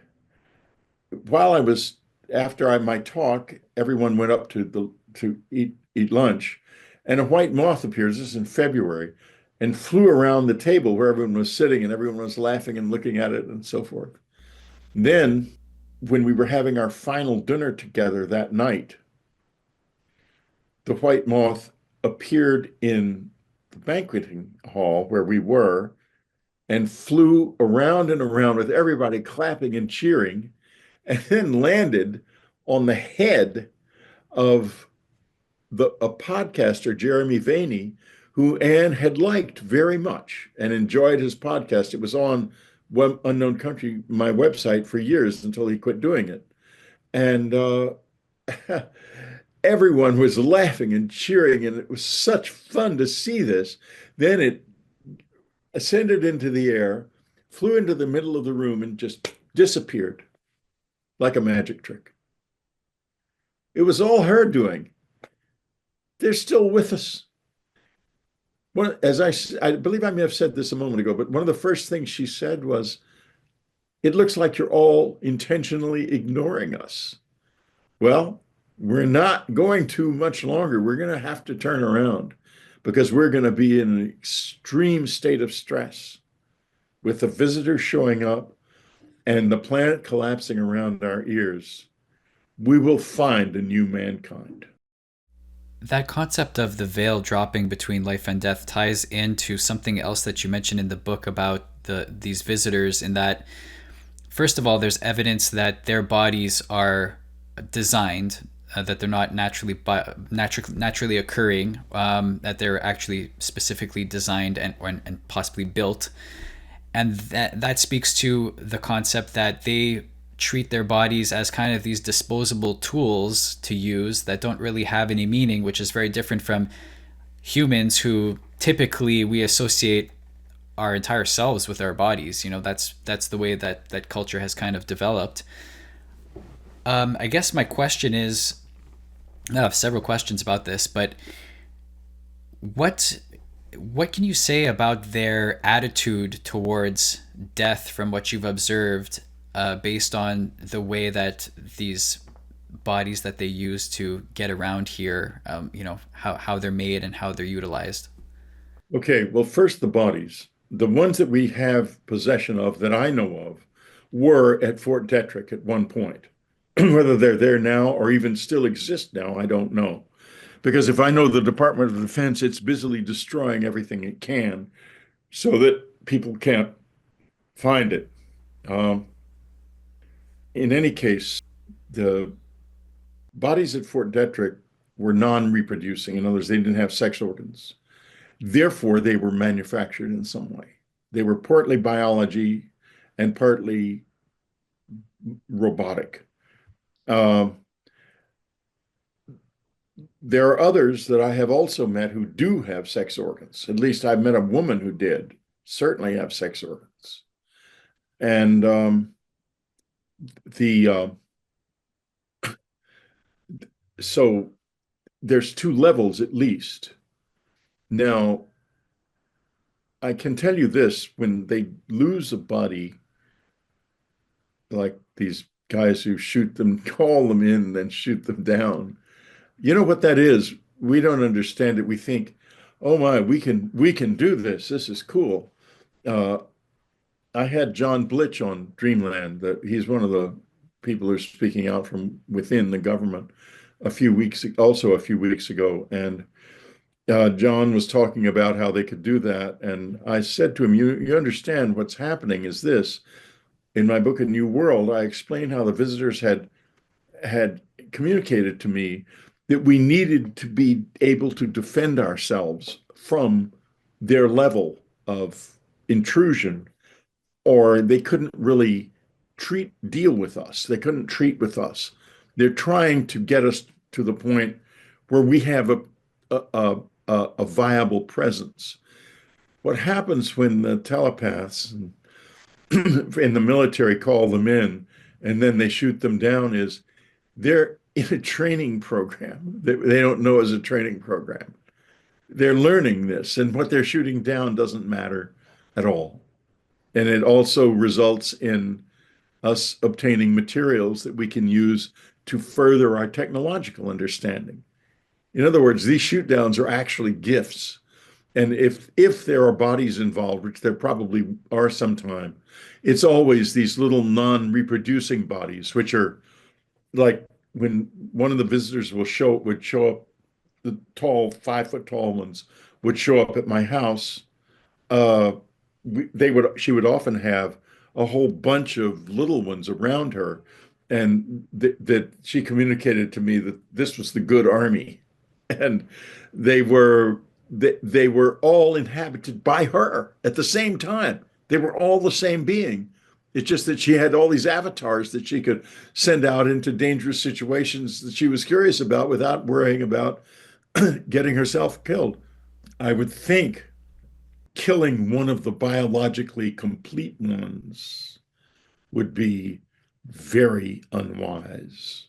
while I was after my talk, everyone went up to eat lunch, and a white moth appears. This is in February, and flew around the table where everyone was sitting, and everyone was laughing and looking at it and so forth. Then, when we were having our final dinner together that night, the white moth appeared in the banqueting hall where we were and flew around and around with everybody clapping and cheering, and then landed on the head of a podcaster, Jeremy Vaeni, who Anne had liked very much and enjoyed his podcast. It was on Unknown Country, my website, for years until he quit doing it. And everyone was laughing and cheering, and it was such fun to see this. Then it ascended into the air, flew into the middle of the room, and just disappeared like a magic trick. It was all her doing. They're still with us. I believe I may have said this a moment ago, but one of the first things she said was, "It looks like you're all intentionally ignoring us." Well, we're not going to much longer. We're going to have to turn around because we're going to be in an extreme state of stress with the visitors showing up and the planet collapsing around our ears. We will find a new mankind. That concept of the veil dropping between life and death ties into something else that you mentioned in the book about these visitors, in that first of all, there's evidence that their bodies are designed, that they're not naturally occurring, that they're actually specifically designed and possibly built, and that speaks to the concept that they treat their bodies as kind of these disposable tools to use that don't really have any meaning, which is very different from humans who typically we associate our entire selves with our bodies. That's the way that culture has kind of developed. I guess my question is, I have several questions about this, but what what can you say about their attitude towards death from what you've observed, based on the way that these bodies that they use to get around here, how they're made and how they're utilized? Okay, well, first, the bodies. The ones that we have possession of that I know of were at Fort Detrick at one point. Whether they're there now or even still exist now, I don't know. Because if I know the Department of Defense, it's busily destroying everything it can so that people can't find it. Um, in any case, the bodies at Fort Detrick were non-reproducing. In other words, they didn't have sex organs. Therefore, they were manufactured in some way. They were partly biology and partly robotic. Um, there are others that I have also met who do have sex organs. At least I've met a woman who did certainly have sex organs. And the so there's two levels at least. Now, I can tell you this, when they lose a body, like these guys who shoot them, call them in, then shoot them down. You know what that is? We don't understand it. We think, oh my, we can do this. This is cool. Uh, I had John Blitch on Dreamland. That he's one of the people who are speaking out from within the government a few weeks ago, and John was talking about how they could do that. And I said to him, you understand what's happening is this. In my book, A New World, I explained how the visitors had communicated to me that we needed to be able to defend ourselves from their level of intrusion, or they couldn't really deal with us. They couldn't treat with us. They're trying to get us to the point where we have a, a viable presence. What happens when the telepaths in the military call them in and then they shoot them down is they're in a training program that they don't know as a training program. They're learning this, and what they're shooting down doesn't matter at all. And it also results in us obtaining materials that we can use to further our technological understanding. In other words, these shoot downs are actually gifts. And if there are bodies involved, which there probably are sometime, it's always these little non-reproducing bodies, which are like when one of the visitors would show up, the tall, 5 foot tall ones would show up at my house. Uh, she would often have a whole bunch of little ones around her, and that she communicated to me that this was the good army, and they were they were all inhabited by her at the same time. They were all the same being. It's just that she had all these avatars that she could send out into dangerous situations that she was curious about without worrying about getting herself killed. I would think killing one of the biologically complete ones would be very unwise.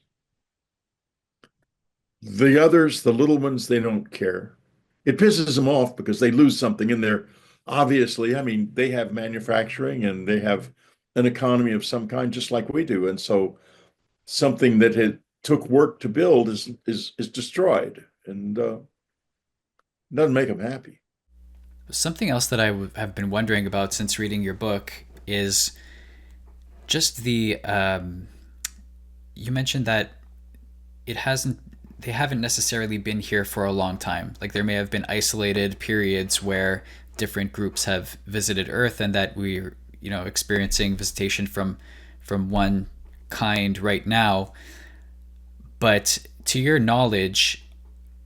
The others, the little ones, they don't care. It pisses them off because they lose something in there. Obviously, I mean, they have manufacturing and they have an economy of some kind, just like we do. And so something that had took work to build is destroyed, and doesn't make them happy. Something else that have been wondering about since reading your book is just you mentioned that it hasn't they haven't necessarily been here for a long time. Like there may have been isolated periods where different groups have visited Earth, and that we're experiencing visitation from one kind right now. But to your knowledge,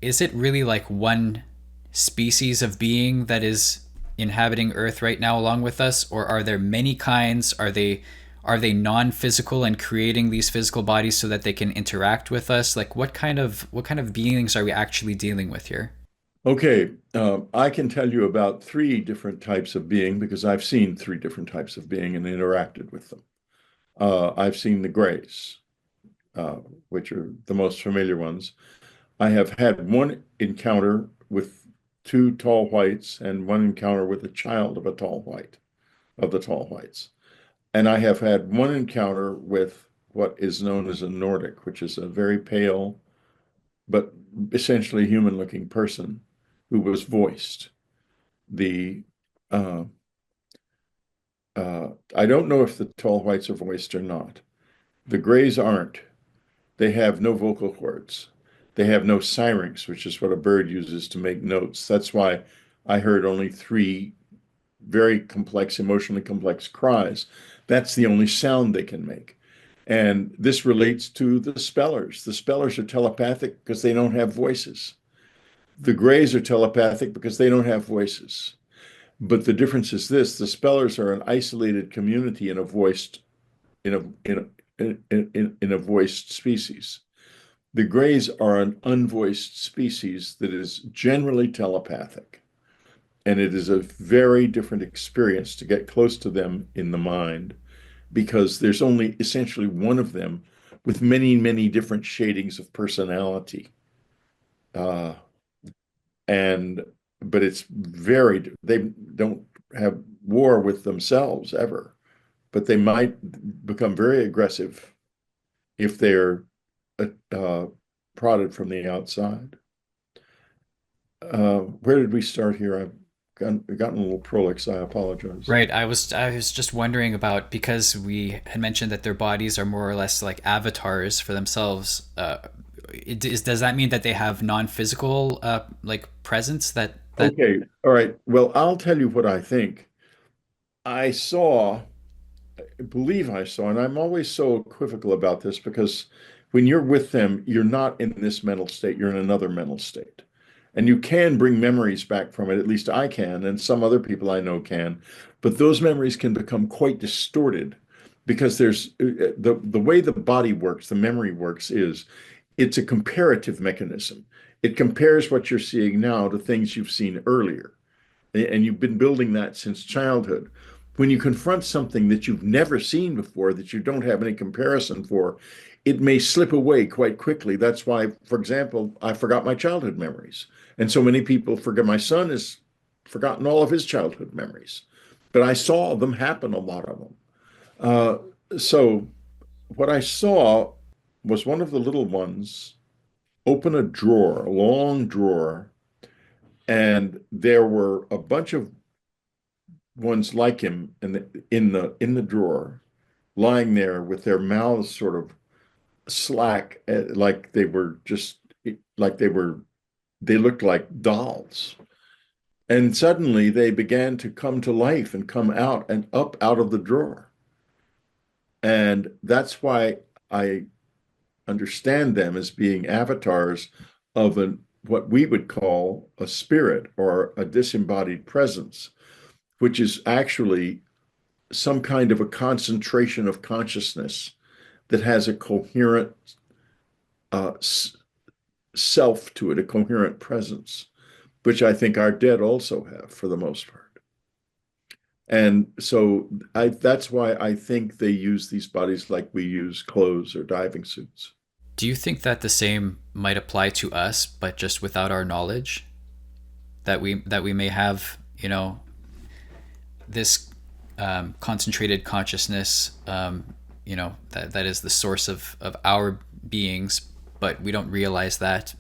is it really like one species of being that is inhabiting Earth right now along with us, or are there many kinds? Are they non-physical and creating these physical bodies so that they can interact with us? Like what kind of beings are we actually dealing with here? Okay, I can tell you about three different types of being because I've seen three different types of being and interacted with them. I've seen the grays, uh, which are the most familiar ones. I have had one encounter with two tall whites and one encounter with a child of a tall white, of the tall whites. And I have had one encounter with what is known as a Nordic, which is a very pale but essentially human-looking person who was voiced. The uh, I don't know if the tall whites are voiced or not. The grays aren't. They have no vocal cords. They have no syrinx, which is what a bird uses to make notes. That's why I heard only three very complex, emotionally complex cries. That's the only sound they can make. And this relates to the spellers. The spellers are telepathic because they don't have voices. The grays are telepathic because they don't have voices. But the difference is this: the spellers are an isolated community in a in a voiced species. The grays are an unvoiced species that is generally telepathic. And it is a very different experience to get close to them in the mind because there's only essentially one of them with many, many different shadings of personality. Uh, and but it's very, they don't have war with themselves ever, but they might become very aggressive if they're uh, prodded from the outside. Where did we start here? I've gotten a little prolix. I apologize. Right. I was just wondering about, because we had mentioned that their bodies are more or less like avatars for themselves. Does that mean that they have non-physical like presence that Okay, all right. Well, I'll tell you what I think. I saw, believe I saw, and I'm always so equivocal about this because when you're with them, you're not in this mental state, you're in another mental state. And you can bring memories back from it, at least I can, and some other people I know can. But those memories can become quite distorted because there's the way the body works, the memory works is it's a comparative mechanism. It compares what you're seeing now to things you've seen earlier, and you've been building that since childhood. When you confront something that you've never seen before, that you don't have any comparison for, it may slip away quite quickly. That's why, for example, I forgot my childhood memories. And so many people forget. My son has forgotten all of his childhood memories, but I saw them happen, a lot of them. So what I saw was one of the little ones open a drawer, a long drawer, and there were a bunch of ones like him in the drawer, lying there with their mouths sort of slack, like they were just like they looked like dolls. And suddenly they began to come to life and come out and up out of the drawer. And that's why I understand them as being avatars of what we would call a spirit or a disembodied presence, which is actually some kind of a concentration of consciousness that has a coherent uh, self to it, a coherent presence, which I think our dead also have for the most part. And so that's why I think they use these bodies like we use clothes or diving suits. do you think that the same might apply to us, but just without our knowledge? That we may have, this concentrated consciousness, that is the source of our beings, but we don't realize that,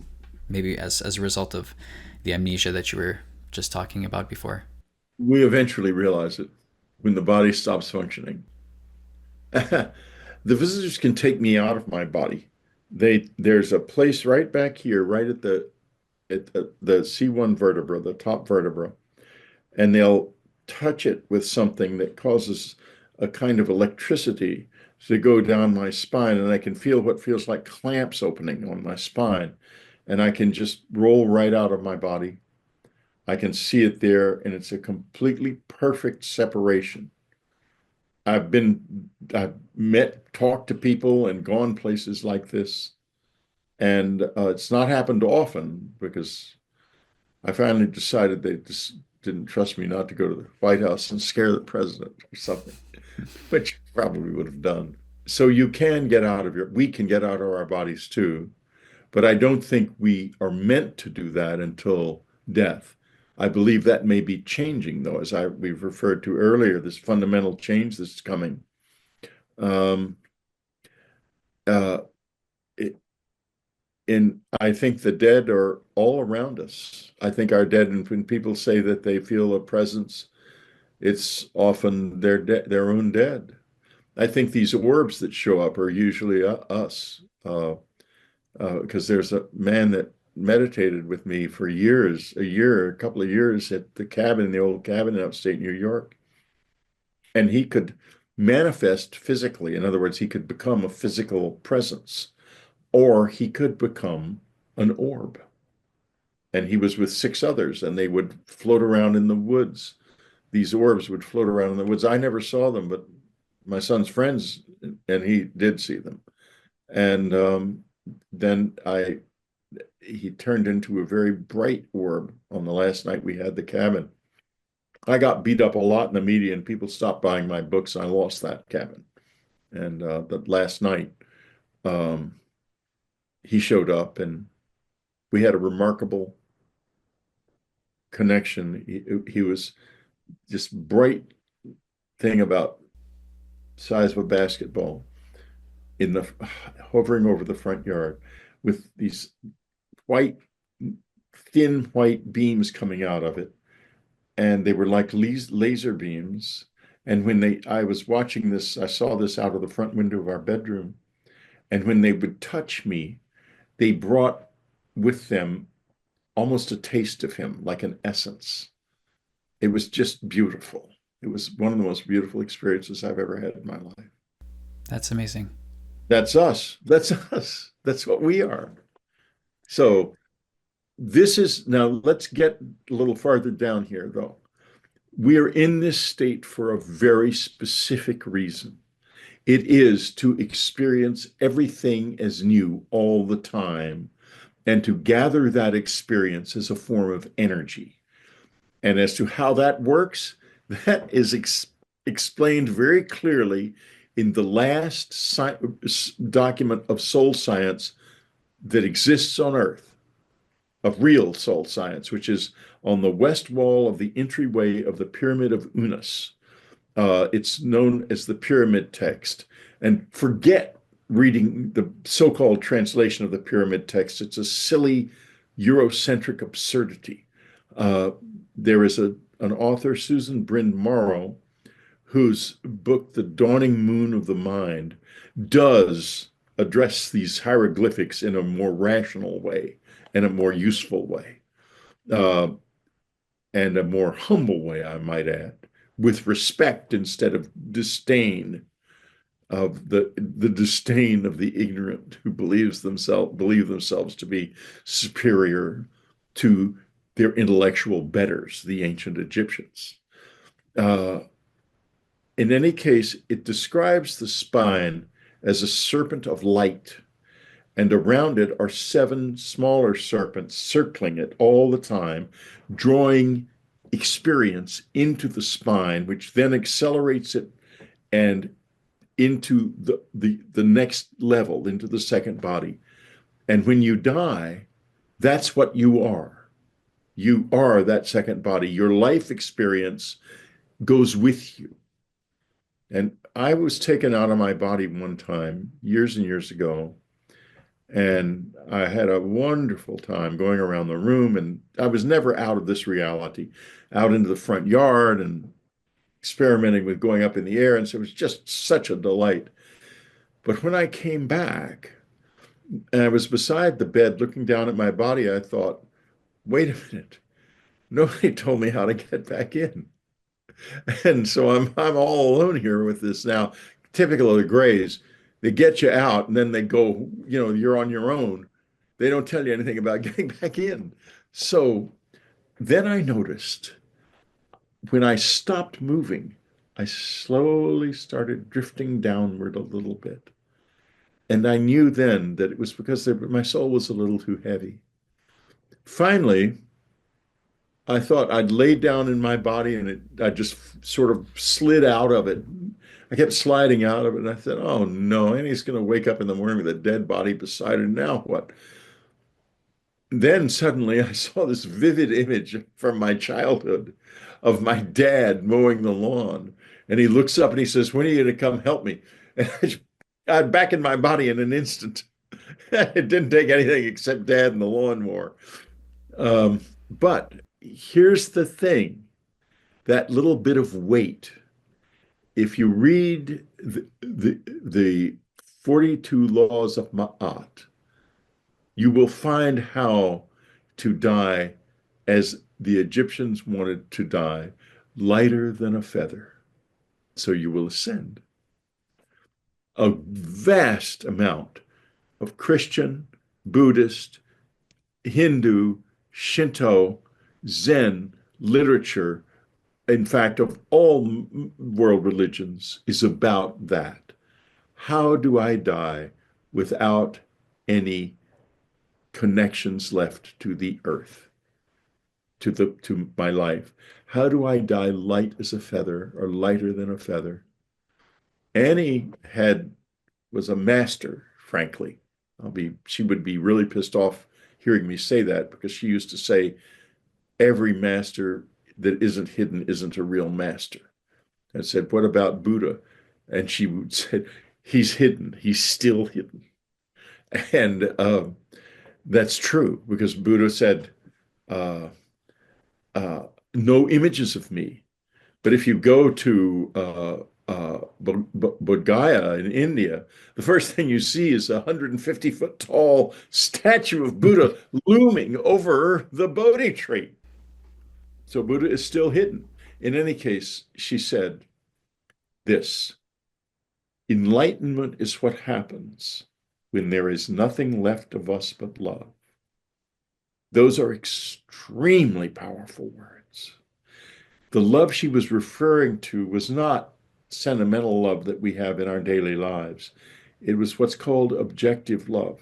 maybe as a result of the amnesia that you were just talking about before. We eventually realize it when the body stops functioning. The visitors can take me out of my body. There's a place right back here, right at the C1 vertebra, the top vertebra, and they'll touch it with something that causes a kind of electricity to go down my spine, and I can feel what feels like clamps opening on my spine, and I can just roll right out of my body. I can see it there, and it's a completely perfect separation. I've met, talked to people, and gone places like this, and it's not happened often because I finally decided they just didn't trust me not to go to the White House and scare the president or something, which probably would have done. So we can get out of our bodies too, but I don't think we are meant to do that until death. I believe that may be changing, though, as we've referred to earlier, this fundamental change that's coming. Um, uh, it, and I think the dead are all around us. I think our dead, and when people say that they feel a presence, it's often their own dead. I think these orbs that show up are usually us, because there's a man that meditated with me for years, a couple of years at the cabin, the old cabin in upstate New York, and he could manifest physically. In other words, he could become a physical presence, or he could become an orb. And he was with six others, and they would float around in the woods. These orbs would float around in the woods. I never saw them, but my son's friends, and he did see them. And then he turned into a very bright orb on the last night we had the cabin. I got beat up a lot in the media, and people stopped buying my books. And I lost that cabin. And the last night, um, he showed up, and we had a remarkable connection. He was this bright thing about size of a basketball in the hovering over the front yard with these white, thin white beams coming out of it. And they were like laser beams. And when I was watching this, I saw this out of the front window of our bedroom. And when they would touch me, they brought with them almost a taste of him, like an essence. It was just beautiful. It was one of the most beautiful experiences I've ever had in my life. That's amazing. That's us. That's us. That's what we are. So this is now, let's get a little farther down here, though. We are in this state for a very specific reason. It is to experience everything as new all the time and to gather that experience as a form of energy. And as to how that works, that is explained very clearly in the last document of soul science that exists on Earth, of real soul science, which is on the west wall of the entryway of the Pyramid of Unas. It's known as the Pyramid Text. And forget reading the so-called translation of the Pyramid Text. It's a silly Eurocentric absurdity. Uh, there is an author, Susan Bryn Morrow, whose book, The Dawning Moon of the Mind, does address these hieroglyphics in a more rational way and a more useful way, uh, and a more humble way, I might add, with respect instead of disdain, of the disdain of the ignorant who believe themselves to be superior to their intellectual betters, the ancient Egyptians. Uh, in any case, it describes the spine as a serpent of light, and around it are seven smaller serpents circling it all the time, drawing experience into the spine, which then accelerates it and into the next level, into the second body. And when you die, that's what you are. You are that second body. Your life experience goes with you. And I was taken out of my body one time, years and years ago, and I had a wonderful time going around the room. And I was never out of this reality, out into the front yard and experimenting with going up in the air. And so it was just such a delight. But when I came back and I was beside the bed looking down at my body, I thought, wait a minute, nobody told me how to get back in. And so I'm all alone here with this now. Typical of the Greys, they get you out and then they go, you're on your own. They don't tell you anything about getting back in. So then I noticed when I stopped moving, I slowly started drifting downward a little bit. And I knew then that it was because my soul was a little too heavy. Finally, I thought I'd lay down in my body and I just sort of slid out of it. I kept sliding out of it. And I thought, oh no, Annie's going to wake up in the morning with a dead body beside her. Now what? Then suddenly I saw this vivid image from my childhood of my dad mowing the lawn. And he looks up and he says, when are you going to come help me? And I'm back in my body in an instant. It didn't take anything except dad and the lawnmower. But here's the thing, that little bit of weight, if you read the 42 laws of Ma'at, you will find how to die as the Egyptians wanted to die, lighter than a feather. So you will ascend. A vast amount of Christian, Buddhist, Hindu, Shinto, Zen literature, in fact, of all world religions, is about that. How do I die without any connections left to the earth, to my life? How do I die light as a feather or lighter than a feather? Annie was a master, frankly. She would be really pissed off hearing me say that because she used to say every master that isn't hidden isn't a real master. I said, what about Buddha? And she said, he's hidden. He's still hidden. And that's true, because Buddha said, uh, no images of me. But if you go to Bodh Gaya in India, the first thing you see is a 150-foot tall statue of Buddha looming over the Bodhi tree. So Buddha is still hidden. In any case, she said this: enlightenment is what happens when there is nothing left of us but love. Those are extremely powerful words. The love she was referring to was not sentimental love that we have in our daily lives. It was what's called objective love,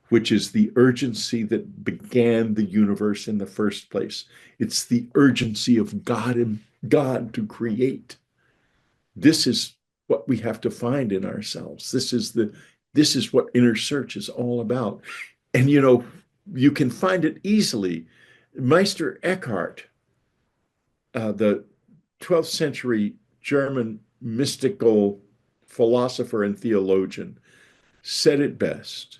which is the urgency that began the universe in the first place. It's the urgency of God to create. This is what we have to find in ourselves. This is what inner search is all about. And you can find it easily. Meister Eckhart, the 12th century German mystical philosopher and theologian, said it best: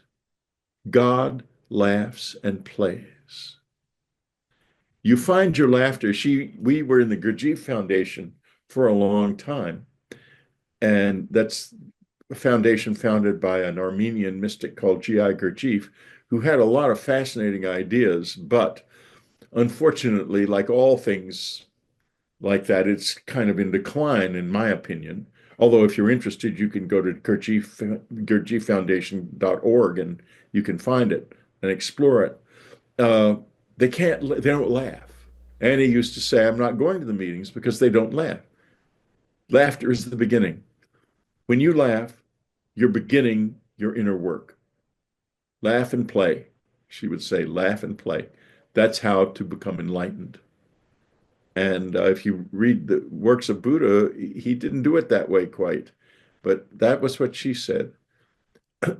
God laughs and plays. You find your laughter. We were in the Gurdjieff Foundation for a long time, and that's a foundation founded by an Armenian mystic called G.I. Gurdjieff, who had a lot of fascinating ideas, but unfortunately, like all things like that, it's kind of in decline, in my opinion. Although if you're interested, you can go to gurdjiefffoundation.org and you can find it and explore it. They don't laugh. And he used to say, I'm not going to the meetings because they don't laugh. Laughter is the beginning. When you laugh, you're beginning your inner work. Laugh and play, she would say, laugh and play. That's how to become enlightened. And if you read the works of Buddha, he didn't do it that way quite. But that was what she said.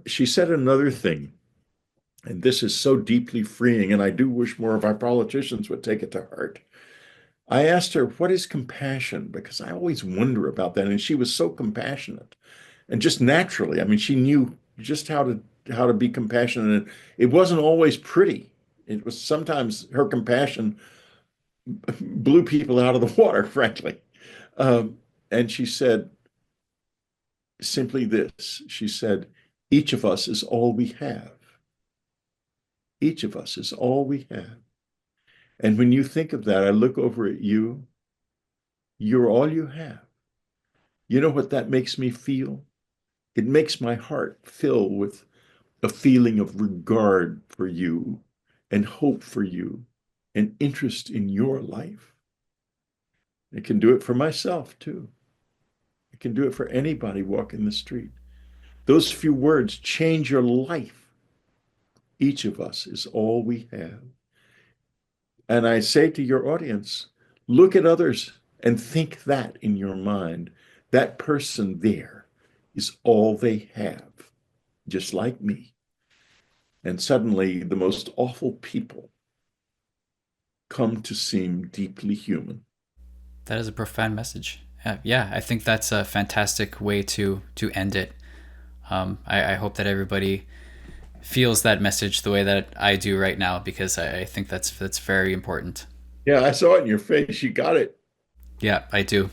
She said another thing, and this is so deeply freeing, and I do wish more of our politicians would take it to heart. I asked her, what is compassion? Because I always wonder about that. And she was so compassionate. And just naturally, I mean, she knew just how to be compassionate. And it wasn't always pretty. It was sometimes her compassion blew people out of the water, frankly. And she said simply this. She said, each of us is all we have. Each of us is all we have. And when you think of that, I look over at you. You're all you have. You know what that makes me feel? It makes my heart fill with a feeling of regard for you and hope for you and interest in your life. I can do it for myself too. I can do it for anybody walking the street. Those few words change your life. Each of us is all we have. And I say to your audience, look at others and think that in your mind. That person there is all they have, just like me. And suddenly the most awful people come to seem deeply human. That is a profound message. Yeah, I think that's a fantastic way to end it. I hope that everybody feels that message the way that I do right now, because I think that's very important. Yeah, I saw it in your face. You got it. Yeah, I do.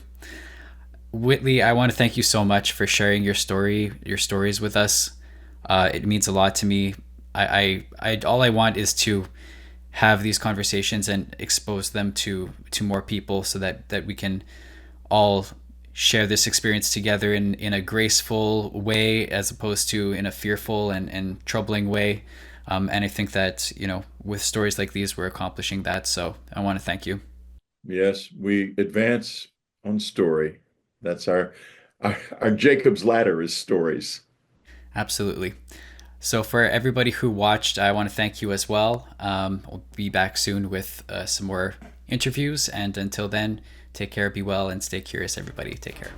Whitley, I want to thank you so much for sharing your stories with us. It means a lot to me. I all I want is to have these conversations and expose them to more people, so that we can all share this experience together in a graceful way, as opposed to in a fearful and troubling way. And I think that, with stories like these, we're accomplishing that. So I want to thank you. Yes, we advance on story. That's our Jacob's ladder is stories. Absolutely. So for everybody who watched, I want to thank you as well. We'll be back soon with some more interviews. And until then, take care, be well, and stay curious, everybody. Take care.